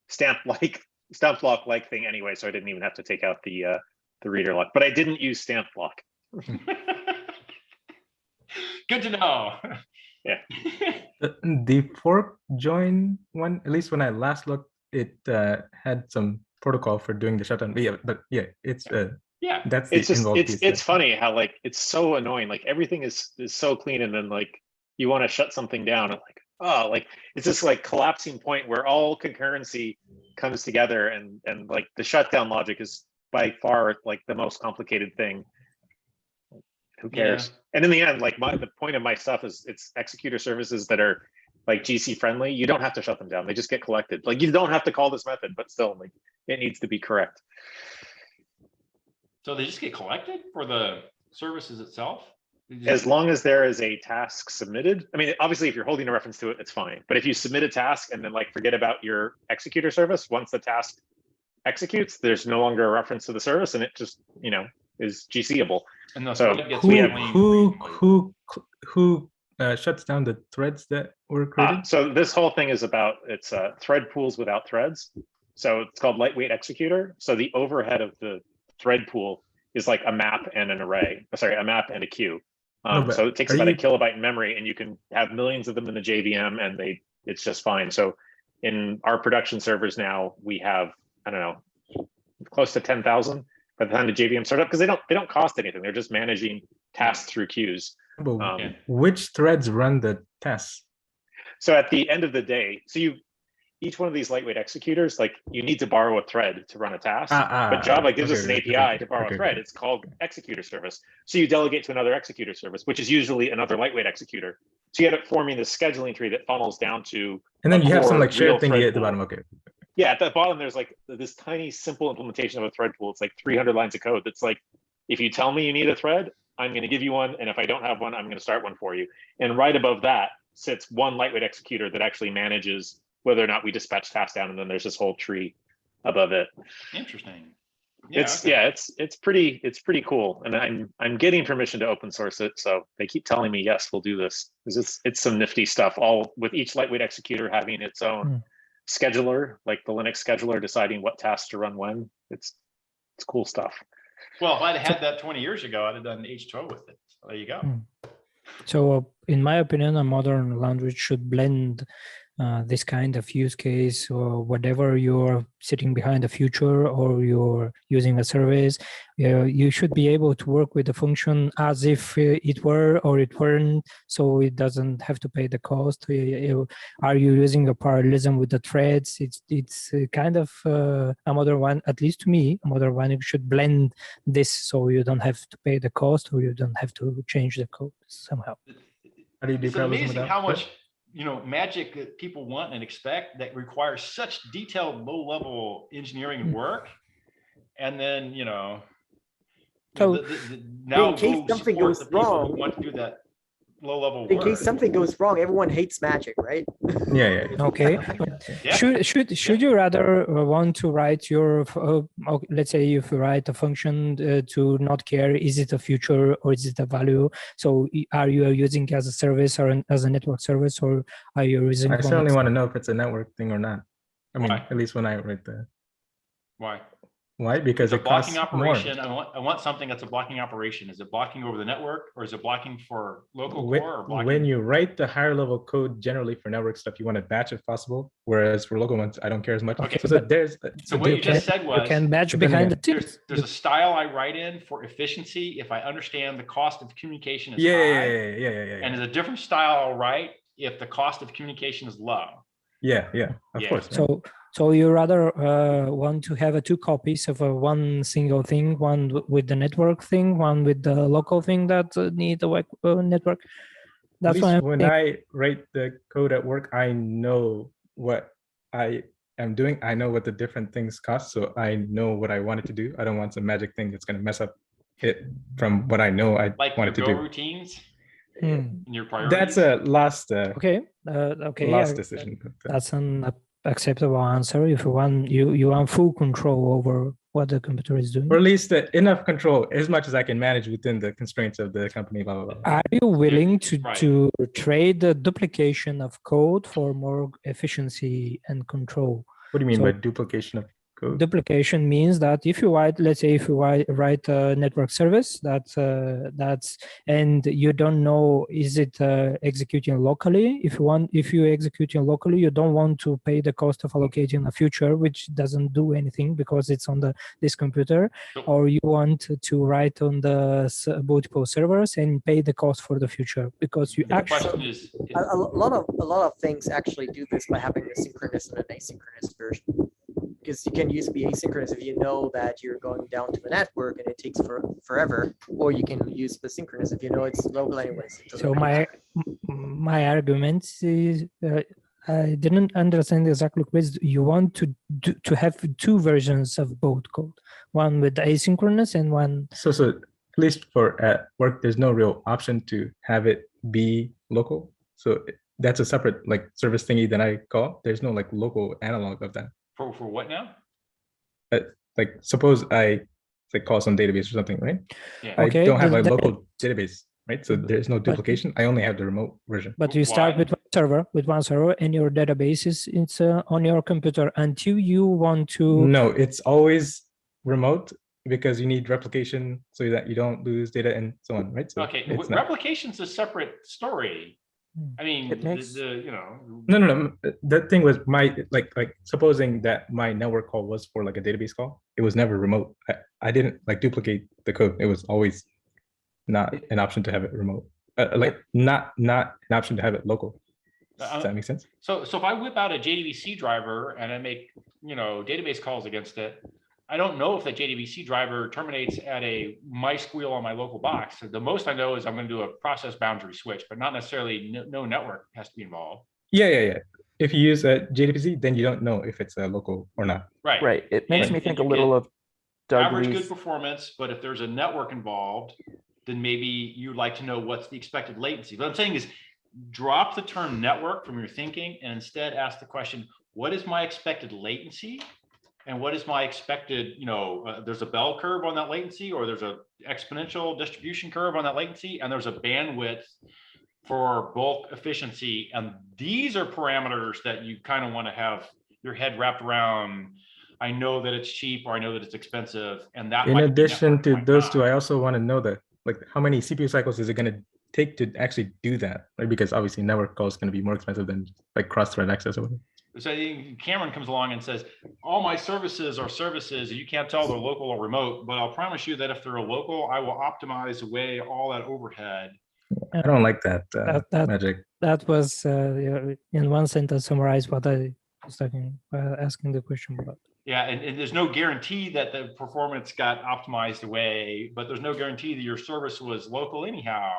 stamp block like thing anyway, so I didn't even have to take out the reader lock. But I didn't use stamp block. Good to know. Yeah. The fork join one, at least when I last looked, it had some protocol for doing the shutdown. But it's that's it's just it's funny how like it's so annoying. Like everything is so clean, and then like you want to shut something down, and like it's this like collapsing point where all concurrency comes together, and like the shutdown logic is by far like the most complicated thing. Who cares? Yeah. And in the end, like the point of my stuff is it's executor services that are like GC friendly. You don't have to shut them down. They just get collected. Like you don't have to call this method, but still like it needs to be correct. So they just get collected for the services itself? As long as there is a task submitted. I mean, obviously if you're holding a reference to it, it's fine. But if you submit a task and then like forget about your executor service, once the task executes, there's no longer a reference to the service, and it just, is GCable. And so who shuts down the threads that were created? So this whole thing is about thread pools without threads. So it's called lightweight executor. So the overhead of the thread pool is like a map and an array. Sorry, a map and a queue. So it takes about a kilobyte in memory, and you can have millions of them in the JVM, and it's just fine. So in our production servers now, we have, I don't know, close to 10,000 by the time the JVM starts up, because they don't cost anything. They're just managing tasks through queues. Which threads run the tasks? So at the end of the day, each one of these lightweight executors, like you need to borrow a thread to run a task, but Java gives us an API to borrow a thread. It's called executor service. So you delegate to another executor service, which is usually another lightweight executor. So you end up forming this scheduling tree that funnels down to. And then you have some like shared thing at the bottom. Okay. Yeah, at the bottom, there's like this tiny simple implementation of a thread pool. It's like 300 lines of code. That's like, if you tell me you need a thread, I'm going to give you one. And if I don't have one, I'm going to start one for you. And right above that sits one lightweight executor that actually manages whether or not we dispatch tasks down. And then there's this whole tree above it. Interesting. It's pretty cool, and I'm getting permission to open source it. So they keep telling me, yes, we'll do this. It's some nifty stuff, all with each lightweight executor having its own scheduler, like the Linux scheduler deciding what tasks to run when. It's cool stuff. Well, if I'd had that 20 years ago, I'd have done H12 with it. So there you go. So in my opinion, a modern language should blend this kind of use case, or whatever you're sitting behind a future or you're using a service, you should be able to work with the function as if it were or it weren't, so it doesn't have to pay the cost. Are you using a parallelism with the threads? It's kind of a modern one, at least to me, a modern one. You should blend this so you don't have to pay the cost or you don't have to change the code somehow. How do you do It's parallelism amazing without how thread? much magic that people want and expect that requires such detailed low-level engineering work, and then So now in case go something support goes the people wrong, who want to do that low-level in work. case something goes wrong, everyone hates magic, right? Yeah. Okay. Yeah. Should you rather want to write your let's say if you write a function to not care, is it a feature or is it a value? So are you using it as a service or as a network service, or are you using I certainly want to know if it's a network thing or not. I mean, Why? at least when I write the Why? why, because It's a it costs blocking more. operation. I want something that's a blocking operation. Is it blocking over the network, or is it blocking for local When, core, or blocking? when you write the higher level code, generally for network stuff, you want to batch if possible. Whereas for local ones, I don't care as much. Okay, So there's So what you just said was, you can batch depending behind the on- scenes. there's a style I write in for efficiency if I understand the cost of communication is yeah, high, yeah. and there's a different style I'll write if the cost of communication is low. Yeah, of Yeah. course. Right? So you rather want to have two copies of one single thing, one with the network thing, one with the local thing that need a network. That's At why least when I write the code at work, I know what I am doing. I know what the different things cost, so I know what I want it to do. I don't want some magic thing that's going to mess up it from what I know I Like want it to your do. routines and your priorities. That's a last okay. last decision. That's an acceptable answer. If you want full control over what the computer is doing, or at least enough control, as much as I can manage within the constraints of the company. Blah blah blah. are you willing to Right. trade the duplication of code for more efficiency and control? What do you mean So- by duplication of code? Duplication means that if you write, let's say, if you write a network service that's and you don't know is it executing locally. If you executing locally, you don't want to pay the cost of allocating a future which doesn't do anything because it's on this computer, or you want to write on the multiple servers and pay the cost for the future because you The question actually. is, A lot of things actually do this by having a synchronous and an asynchronous version. Because you can use the asynchronous if you know that you're going down to the network and it takes forever, or you can use the synchronous if you know it's local anyways. So my argument is I didn't understand exactly because you want to have two versions of both code, one with asynchronous and one. So at least for at work, there's no real option to have it be local. So that's a separate like service thingy that I call. There's no like local analog of that. for what now? Like suppose I call some database or something, right? Yeah. I Okay, don't have a the- local database, right? So there's no duplication. I only have the remote version. But you start Why? with one server, and your database is on your computer until you want to. No, it's always remote because you need replication so that you don't lose data and so on, right? So Okay, it's not. replication's a separate story. I mean, It makes- No. The thing was like supposing that my network call was for like a database call, it was never remote. I didn't like duplicate the code. It was always not an option to have it remote. Like not an option to have it local. Does that make sense? So if I whip out a JDBC driver and I make, database calls against it, I don't know if that JDBC driver terminates at a my squeal on my local box. So the most I know is I'm going to do a process boundary switch, but not necessarily no network has to be involved. Yeah. If you use a JDBC, then you don't know if it's a local or not. Right. Right. It makes And me think you a little get of Doug average good Lee's. performance, but if there's a network involved, then maybe you'd like to know what's the expected latency. What I'm saying is drop the term network from your thinking and instead ask the question, what is my expected latency? And what is my expected, there's a bell curve on that latency, or there's a exponential distribution curve on that latency, and there's a bandwidth for bulk efficiency. And these are parameters that you kind of want to have your head wrapped around. I know that it's cheap, or I know that it's expensive. And that In might be addition to network those point two, five. I also want to know that like how many CPU cycles is it going to take to actually do that? Right? Because obviously network call is going to be more expensive than like cross-thread access or whatever. So Cameron comes along and says, all my services are services. You can't tell they're local or remote, but I'll promise you that if they're a local, I will optimize away all that overhead. I don't like that magic. That was in one sentence summarize what I was asking the question about. Yeah, and there's no guarantee that the performance got optimized away, but there's no guarantee that your service was local anyhow.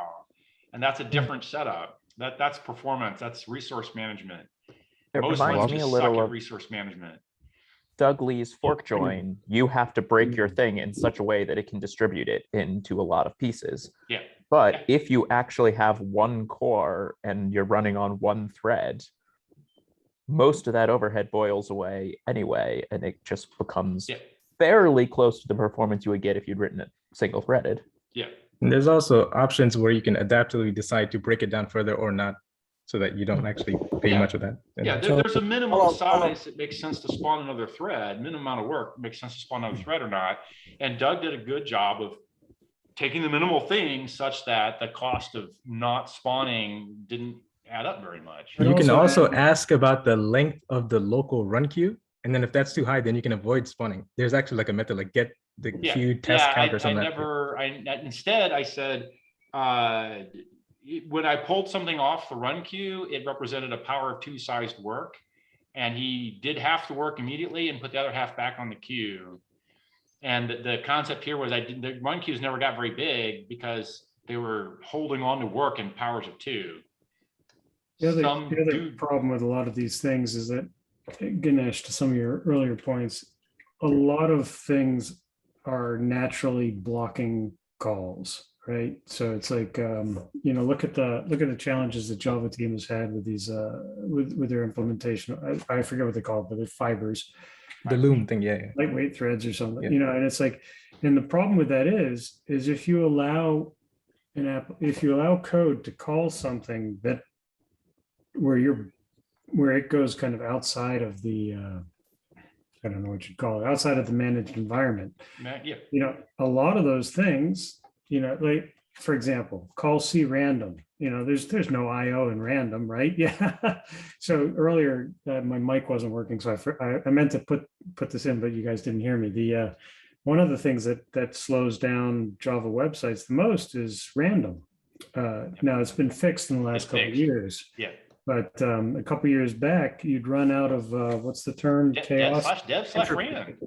And that's a different setup. That's performance, that's resource management. It Most reminds ones me a just little suck at of resource management. Doug Lee's fork join. You have to break your thing in such a way that it can distribute it into a lot of pieces. Yeah. But if you actually have one core and you're running on one thread, most of that overhead boils away anyway, and it just becomes fairly close to the performance you would get if you'd written it single threaded. Yeah. And there's also options where you can adaptively decide to break it down further or not, so that you don't actually pay much of that. Yeah, there's a minimum size that makes sense to spawn another thread, minimum amount of work makes sense to spawn another thread or not. And Doug did a good job of taking the minimal things such that the cost of not spawning didn't add up very much. You can also ask about the length of the local run queue. And then if that's too high, then you can avoid spawning. There's actually like a method like get the queue test count or something. Instead I said, when I pulled something off the run queue, it represented a power of 2 sized work. And he did half the work immediately and put the other half back on the queue. And the concept here was the run queues never got very big because they were holding on to work in powers of 2. The other problem with a lot of these things is that, Ganesh, to some of your earlier points, a lot of things are naturally blocking calls, right? So it's like, look at the challenges that Java team has had with these, with their implementation. I forget what they call it, but they're fibers. The loom thing, yeah. Lightweight threads or something, and it's like, and the problem with that is if you allow code to call something that where it goes kind of outside of the I don't know what you'd call it, outside of the managed environment. A lot of those things, like for example, call C random, there's no IO in random, right? Yeah. So earlier my mic wasn't working, so I meant to put this in, but you guys didn't hear me. One of the things that slows down Java websites the most is random. Now it's been fixed in the last couple of years. Yeah. But a couple of years back, you'd run out of what's the term? Chaos. Dev/rand.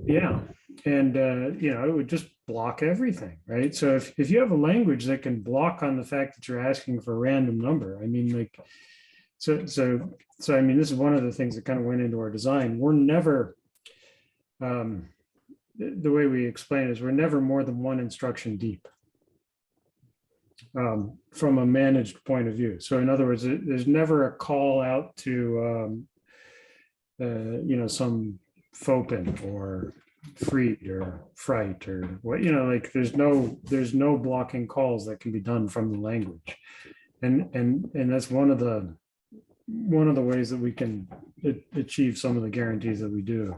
Yeah, and it would just block everything, right? So if you have a language that can block on the fact that you're asking for a random number, I mean, like, so I mean, this is one of the things that kind of went into our design. We're never, the way we explain it is we're never more than one instruction deep. From a managed point of view. So in other words, there's never a call out to, some fopin or freed or fright or what, like there's no blocking calls that can be done from the language. And that's one of the ways that we can achieve some of the guarantees that we do.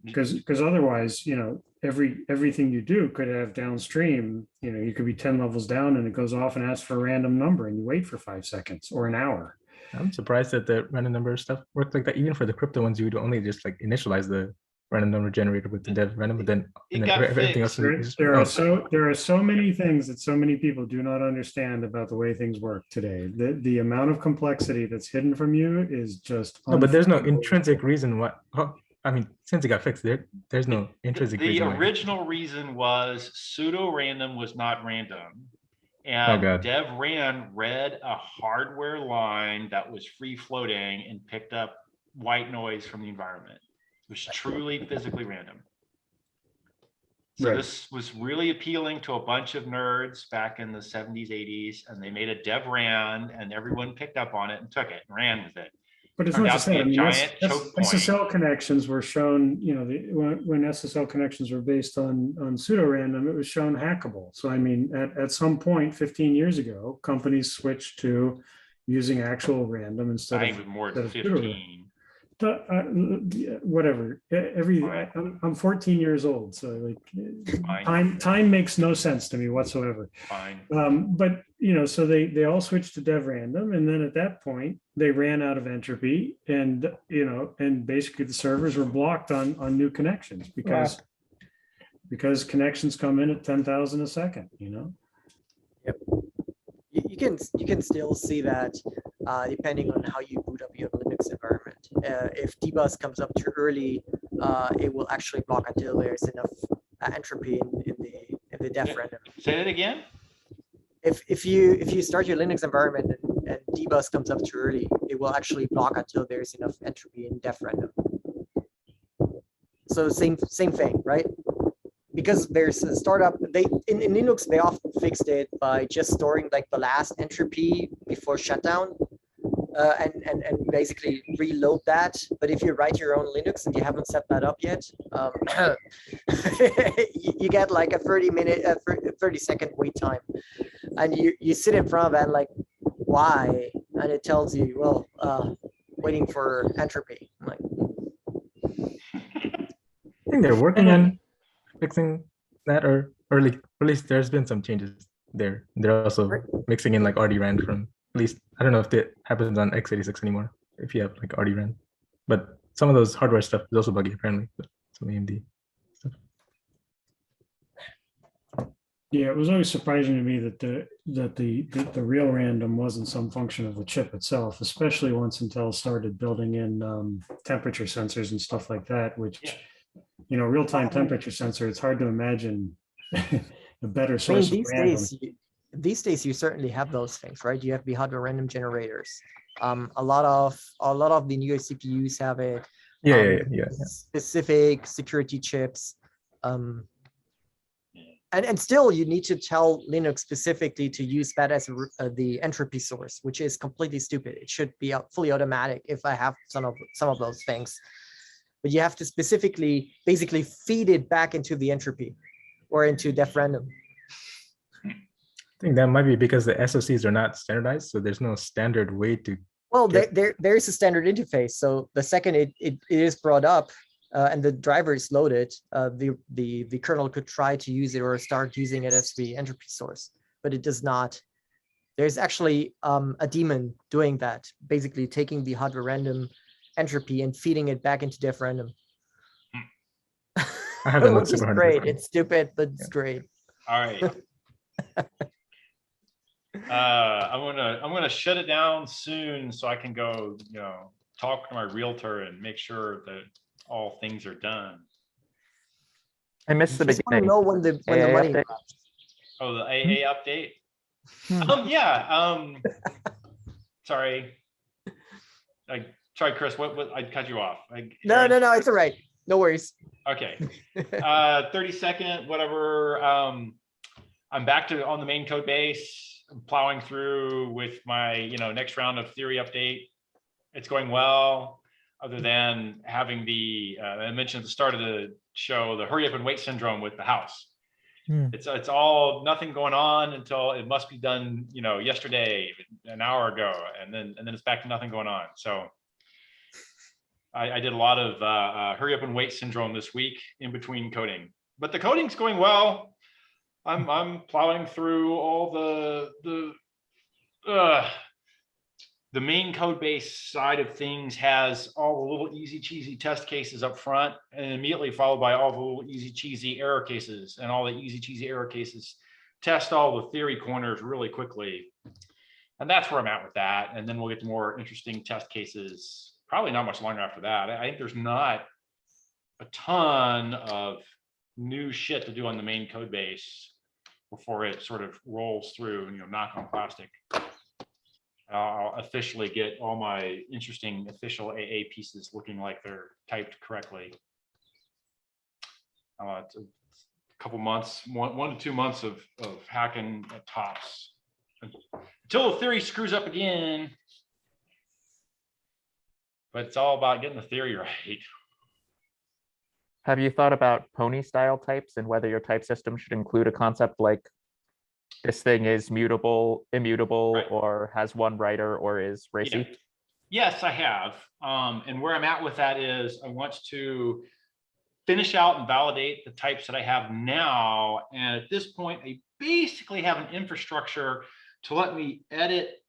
Because otherwise, everything you do could have downstream, you could be 10 levels down and it goes off and asks for a random number and you wait for 5 seconds or an hour. I'm surprised that the random number stuff worked like that. Even for the crypto ones, you would only just like initialize the random number generator with the dev random, but then everything else. There are so many things that so many people do not understand about the way things work today. The amount of complexity that's hidden from you is just no, but there's no intrinsic reason why. I mean, since it got fixed, there's no intrinsic reason. The original reason was pseudo random was not random. And dev ran read a hardware line that was free floating and picked up white noise from the environment. It was truly physically random. So this was really appealing to a bunch of nerds back in the 70s, 80s, and they made a dev ran and everyone picked up on it and took it and ran with it. But it's Turned not out just to be that. I a mean, giant choke point. SSL connections were shown, you know, when SSL connections were based on pseudo-random, it was shown hackable. So I mean, at some point 15 years ago, companies switched to using actual random instead I of think it was more than pseudo-random. 15. Whatever. I'm 14 years old, so like Fine. time makes no sense to me whatsoever. Fine. But you know, so they all switched to dev random, and then at that point they ran out of entropy, and you know, and basically the servers were blocked on new connections because connections come in at 10,000 a second. You know. Yep. You can still see that depending on how you boot up your Linux environment. If dbus comes up too early, it will actually block until there's enough entropy in the def random. Say that again. If you start your Linux environment and dbus comes up too early, it will actually block until there's enough entropy in def random. So same thing, right? Because there's a startup, in Linux they often fixed it by just storing like the last entropy before shutdown, and basically reload that. But if you write your own Linux and you haven't set that up yet, you get like a 30-second wait time, and you sit in front of that like, why? And it tells you, well, waiting for entropy. I'm like, I think they're working on fixing that, or at least there's been some changes there. They're also mixing in like RDRAND from, at least I don't know if that happens on x86 anymore, if you have like RDRAND, but some of those hardware stuff is also buggy apparently, but some AMD stuff. Yeah, it was always surprising to me that the real random wasn't some function of the chip itself, especially once Intel started building in temperature sensors and stuff like that, which, you know, real-time temperature sensor, it's hard to imagine a better source of random. These days you certainly have those things, right? You have the hardware random generators. A lot of the newer CPUs have it. Yeah. Specific security chips. And still you need to tell Linux specifically to use that as the entropy source, which is completely stupid. It should be fully automatic if I have some of those things. But you have to specifically basically feed it back into the entropy or into def random. I think that might be because the SoCs are not standardized, so there's no standard way to. Well, there is a standard interface. So the second it is brought up and the driver is loaded, the kernel could try to use it or start using it as the entropy source, but it does not. There's actually a daemon doing that, basically taking the hardware random entropy and feeding it back into def random. I haven't looked Which is super hard. great. It's stupid, but it's great. All right. I'm gonna shut it down soon so I can go, you know, talk to my realtor and make sure that all things are done. I missed the Just want to beginning. know when the AA money update? drops. Oh, the AA update. Sorry. Sorry, Chris. What? I cut you off. No, it's all right. No worries. Okay. 30-second, whatever. I'm back to on the main code base. I'm plowing through with my, you know, next round of theory update. It's going well, other than having the I mentioned at the start of the show, the hurry up and wait syndrome with the house. It's all nothing going on until it must be done, you know, yesterday, an hour ago, and then it's back to nothing going on. So I did a lot of hurry up and wait syndrome this week in between coding, but the coding's going well. I'm plowing through all the main code base side of things has all the little easy cheesy test cases up front, and immediately followed by all the little easy cheesy error cases, and all the easy cheesy error cases test all the theory corners really quickly. And that's where I'm at with that. And then we'll get to more interesting test cases, probably not much longer after that. I think there's not a ton of new shit to do on the main code base before it sort of rolls through and, you know, knock on plastic. I'll officially get all my interesting official AA pieces looking like they're typed correctly. It's a couple months, 1 to 2 months of hacking at tops until the theory screws up again. but it's all about getting the theory right. Have you thought about pony style types and whether your type system should include a concept like this thing is mutable, immutable, Right. or has one writer, or is racy? Yeah. Yes, I have. And where I'm at with that is I want to finish out and validate the types that I have now. And at this point, I basically have an infrastructure to let me edit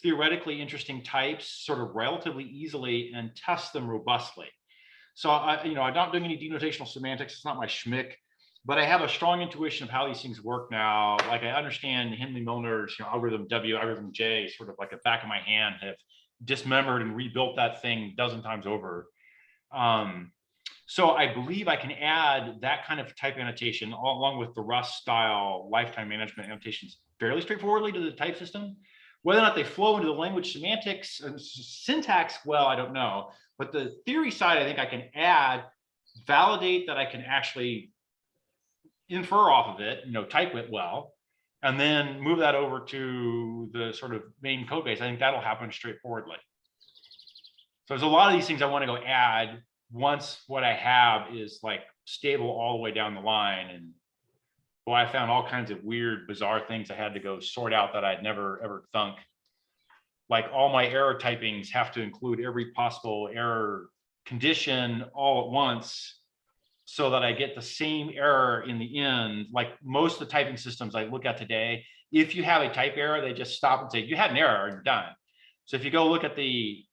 theoretically interesting types sort of relatively easily and test them robustly. So I'm not doing any denotational semantics. It's not my schmick, but I have a strong intuition of how these things work now. Like I understand Henry Milner's algorithm W, algorithm J, sort of like the back of my hand. Have dismembered and rebuilt that thing a dozen times over. So I believe I can add that kind of type annotation along with the Rust style lifetime management annotations fairly straightforwardly to the type system. Whether or not they flow into the language semantics and syntax, well, I don't know. But the theory side, I think I can add, validate that I can actually infer off of it, type it well, and then move that over to the sort of main code base. I think that'll happen straightforwardly. So there's a lot of these things I want to go add once what I have is like stable all the way down the line. And boy, I found all kinds of weird, bizarre things I had to go sort out that I'd never ever thunk. Like all my error typings have to include every possible error condition all at once so that I get the same error in the end. Like most of the typing systems I look at today, if you have a type error, they just stop and say, you had an error and you're done. So if you go look at the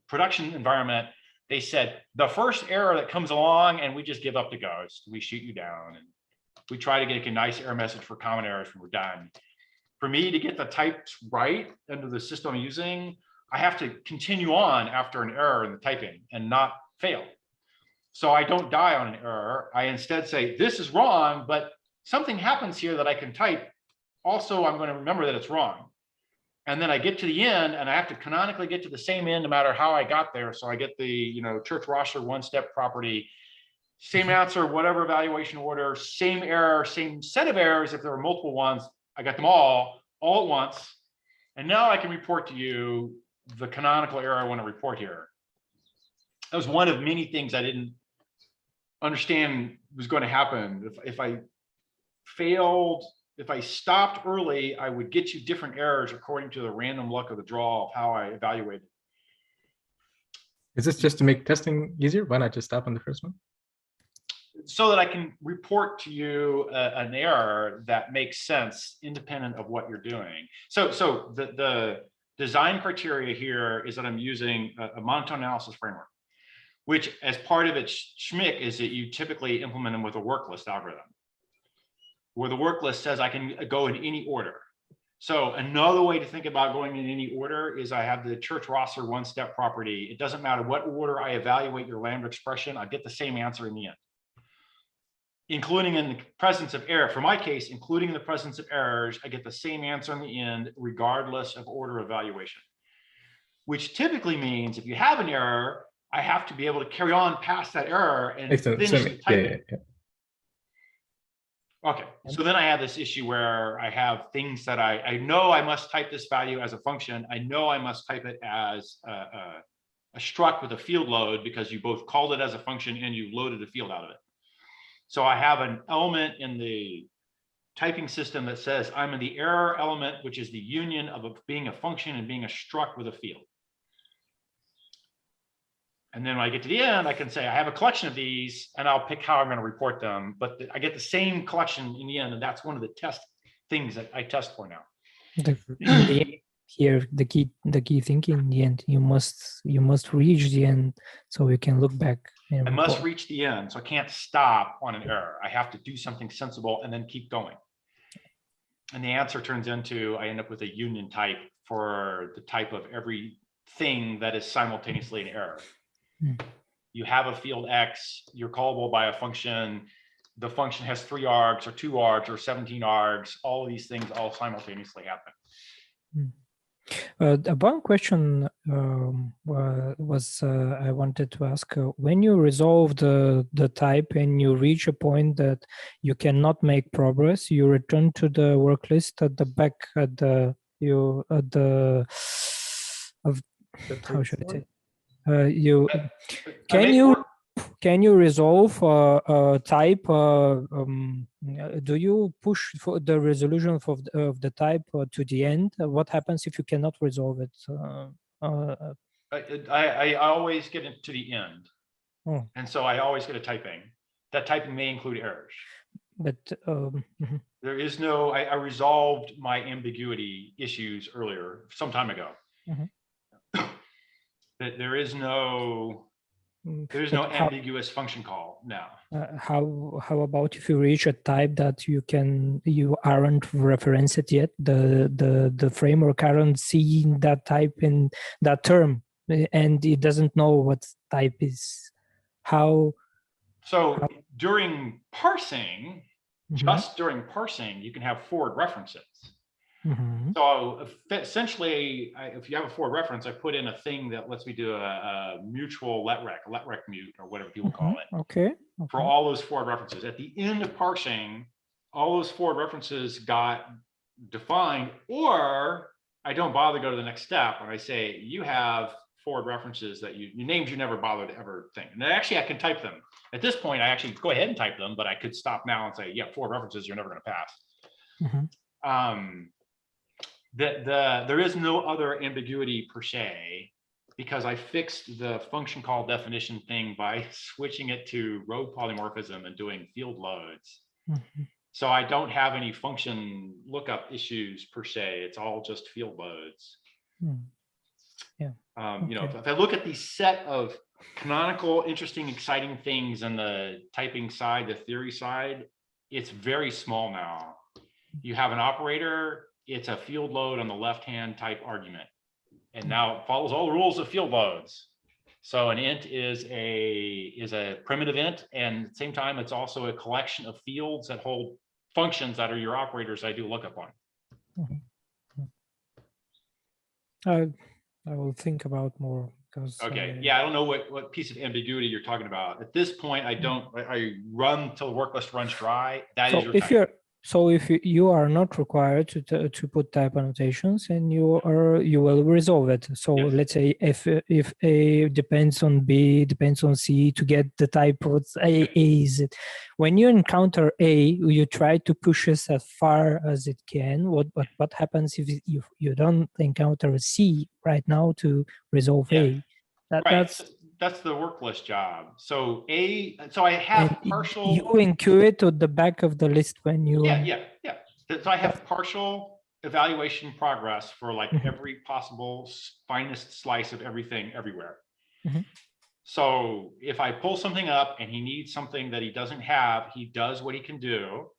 production environment, they said the first error that comes along and we just give up the ghost. We shoot you down and we try to get a nice error message for common errors when we're done. For me to get the types right under the system I'm using, I have to continue on after an error in the typing and not fail. So I don't die on an error. I instead say, this is wrong, but something happens here that I can type. Also, I'm going to remember that it's wrong. And then I get to the end and I have to canonically get to the same end no matter how I got there. So I get the Church-Rosser one-step property, same answer, whatever evaluation order, same error, same set of errors. If there were multiple ones, I got them all at once. And now I can report to you the canonical error I want to report here. That was one of many things I didn't understand was going to happen. If I failed, if I stopped early, I would get you different errors according to the random luck of the draw of how I evaluated. Is this just to make testing easier? Why not just stop on the first one? So that I can report to you an error that makes sense independent of what you're doing. So the design criteria here is that I'm using a monotone analysis framework, which as part of its schmick is that you typically implement them with a work list algorithm, where the work list says I can go in any order. So another way to think about going in any order is I have the Church-Rosser one-step property. It doesn't matter what order I evaluate your lambda expression, I get the same answer in the end, including in the presence of error. For my case, including in the presence of errors, I get the same answer in the end, regardless of order evaluation, which typically means if you have an error, I have to be able to carry on past that error and finish the typing. Yeah. Okay, so then I have this issue where I have things that I know I must type this value as a function. I know I must type it as a struct with a field load because you both called it as a function and you loaded a field out of it. So I have an element in the typing system that says I'm in the error element, which is the union of being a function and being a struct with a field. And then when I get to the end, I can say I have a collection of these and I'll pick how I'm going to report them. But I get the same collection in the end. And that's one of the test things that I test for now. Here, the key thing in the end, you must reach the end so you can look back. I must reach the end. So I can't stop on an error. I have to do something sensible and then keep going. And the answer turns into, I end up with a union type for the type of everything that is simultaneously an error. You have a field X, you're callable by a function. The function has 3 args or 2 args or 17 args. All of these things all simultaneously happen. One question was I wanted to ask, when you resolve the type and you reach a point that you cannot make progress, you return to the work list at the back how should I say? You I can make you work- can you resolve type? Do you push for the resolution of the type to the end? What happens if you cannot resolve it? I always get it to the end. Oh. And so I always get a typing. That typing may include errors. But mhm. There is no, I resolved my ambiguity issues earlier, some time ago. Mhm. That there is no But ambiguous function call now. How about if you reach a type that you aren't referenced yet? The framework aren't seeing that type in that term, and it doesn't know what type is. So during parsing, Mhm. just during parsing, you can have forward references. Mhm. So essentially, if you have a forward reference, I put in a thing that lets me do a mutual letrec mute, or whatever people call it, Okay. for all those forward references. At the end of parsing, all those forward references got defined, or I don't bother to go to the next step, and I say, you have forward references that your names you never bothered to ever think. And actually, I can type them. At this point, I actually go ahead and type them, but I could stop now and say, yeah, forward references, you're never going to pass. Mhm. There is no other ambiguity per se, because I fixed the function call definition thing by switching it to row polymorphism and doing field loads. Mhm. So I don't have any function lookup issues per se. It's all just field loads. Yeah. You know, if I look at the set of canonical, interesting, exciting things on the typing side, the theory side, it's very small now. You have an operator, it's a field load on the left-hand type argument. And now it follows all the rules of field loads. So an int is a primitive int, and at the same time, it's also a collection of fields that hold functions that are your operators I do lookup on. I will think about more because. Okay, yeah, I don't know what piece of ambiguity you're talking about. At this point, I run till the work list runs dry. That is your type. If you are not required to put type annotations, and you will resolve it. So Yes. let's say if A depends on B depends on C to get the type of A is it. When you encounter A, you try to push it as far as it can. What happens if you don't encounter a C right now to resolve A? That's the work list job. So I have partial. You include it to the back of the list when you. Yeah. So I have partial evaluation progress for like every possible finest slice of everything everywhere. Mm-hmm. So if I pull something up and he needs something that he doesn't have, he does what he can do,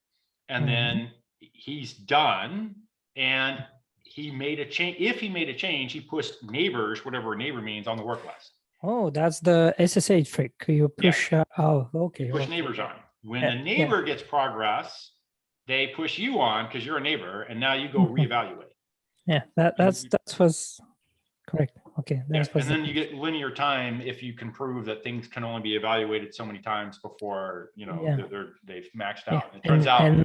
and then he's done. And he made a change. If he made a change, he pushed neighbors, whatever a neighbor means, on the work list. Oh, that's the SSH trick. You push. Okay. Push neighbors on. When the neighbor gets progress, they push you on because you're a neighbor, and now you go reevaluate. Yeah, that was correct. Okay, and then you get linear time if you can prove that things can only be evaluated so many times before they've maxed out. It turns out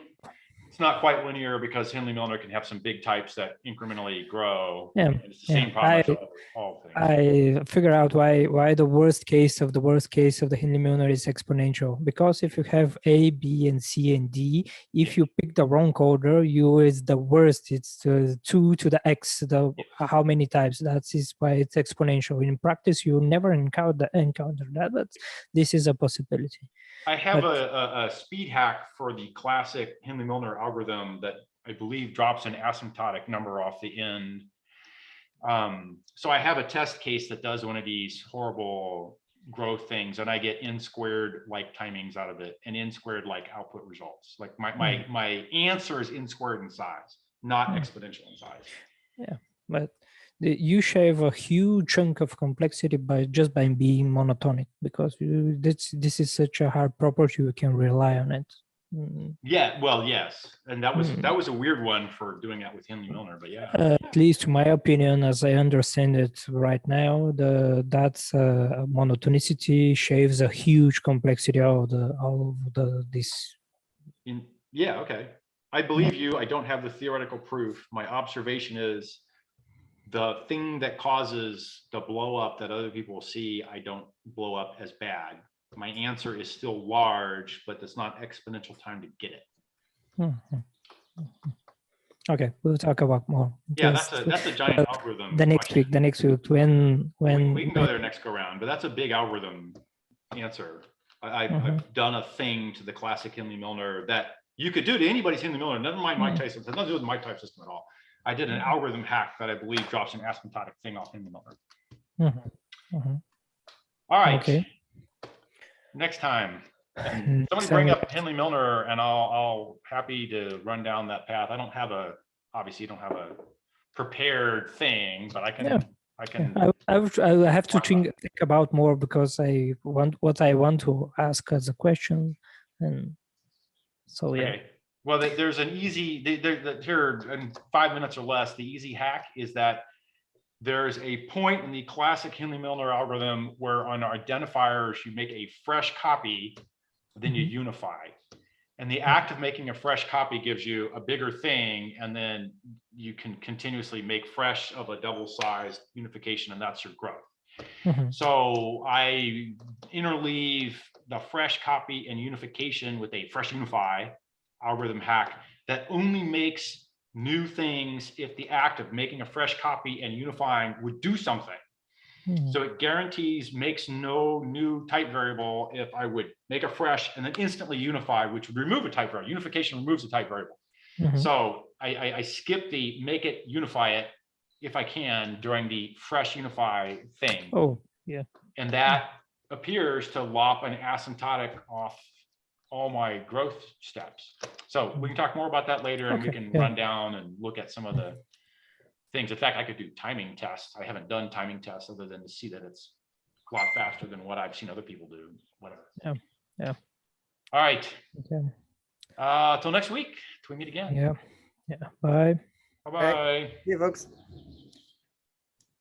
it's not quite linear because Hindley-Milner can have some big types that incrementally grow. Yeah, and it's the same problem for all things. I figure out why the worst case of the Hindley-Milner is exponential. Because if you have A, B, and C and D, if you pick the wrong order, U is the worst. It's 2 to the X. How many types? That is why it's exponential. In practice, you never encounter that, but this is a possibility. I have a speed hack for the classic Hindley-Milner algorithm that I believe drops an asymptotic number off the end. So I have a test case that does one of these horrible growth things, and I get n squared like timings out of it and n squared like output results. Like my answer is n squared in size, not exponential in size. Yeah, but you shave a huge chunk of complexity by being monotonic, because this is such a hard property, you can rely on it. Yeah, well, yes, and that was a weird one for doing that with Hindley-Milner, but yeah. At least to my opinion, as I understand it right now, monotonicity shaves a huge complexity out of this. Yeah, okay. I believe you. I don't have the theoretical proof. My observation is the thing that causes the blow up that other people see, I don't blow up as bad. My answer is still large, but it's not exponential time to get it. Mhm. Okay, we'll talk about more. Yeah, Yes. that's a giant algorithm. The next question. week, when We can go there next go round, but that's a big algorithm answer. I've done a thing to the classic Hindley-Milner that you could do to anybody's Hindley-Milner. Never mind Mike Tyson. It has nothing to do with the Mike type system at all. I did an algorithm hack that I believe drops an asymptotic thing off Hindley-Milner. All right. Okay. Next time, somebody bring up Hindley-Milner, and I'll happy to run down that path. I don't have obviously don't have a prepared thing, but I can. Yeah. I can. I have to think about more because I want to ask as a question, and so yeah. Okay. Well, there's an easy here in 5 minutes or less. The easy hack is that there's a point in the classic Hindley-Milner algorithm where on identifiers you make a fresh copy, then you unify. And the act of making a fresh copy gives you a bigger thing, and then you can continuously make fresh of a double-sized unification, and that's your growth. So I interleave the fresh copy and unification with a fresh unify algorithm hack that only makes new things if the act of making a fresh copy and unifying would do something. So it guarantees makes no new type variable if I would make a fresh and then instantly unify, which would remove a type variable. Unification removes a type variable. So I skip the make it unify it if I can during the fresh unify thing. Oh, yeah. And that appears to lop an asymptotic off all my growth steps. So we can talk more about that later, and we can run down and look at some of the things. In fact, I could do timing tests. I haven't done timing tests other than to see that it's a lot faster than what I've seen other people do, whatever. Yeah. All right. Okay. Till next week, till we meet again. Yeah. Bye. Bye-bye. See you, folks.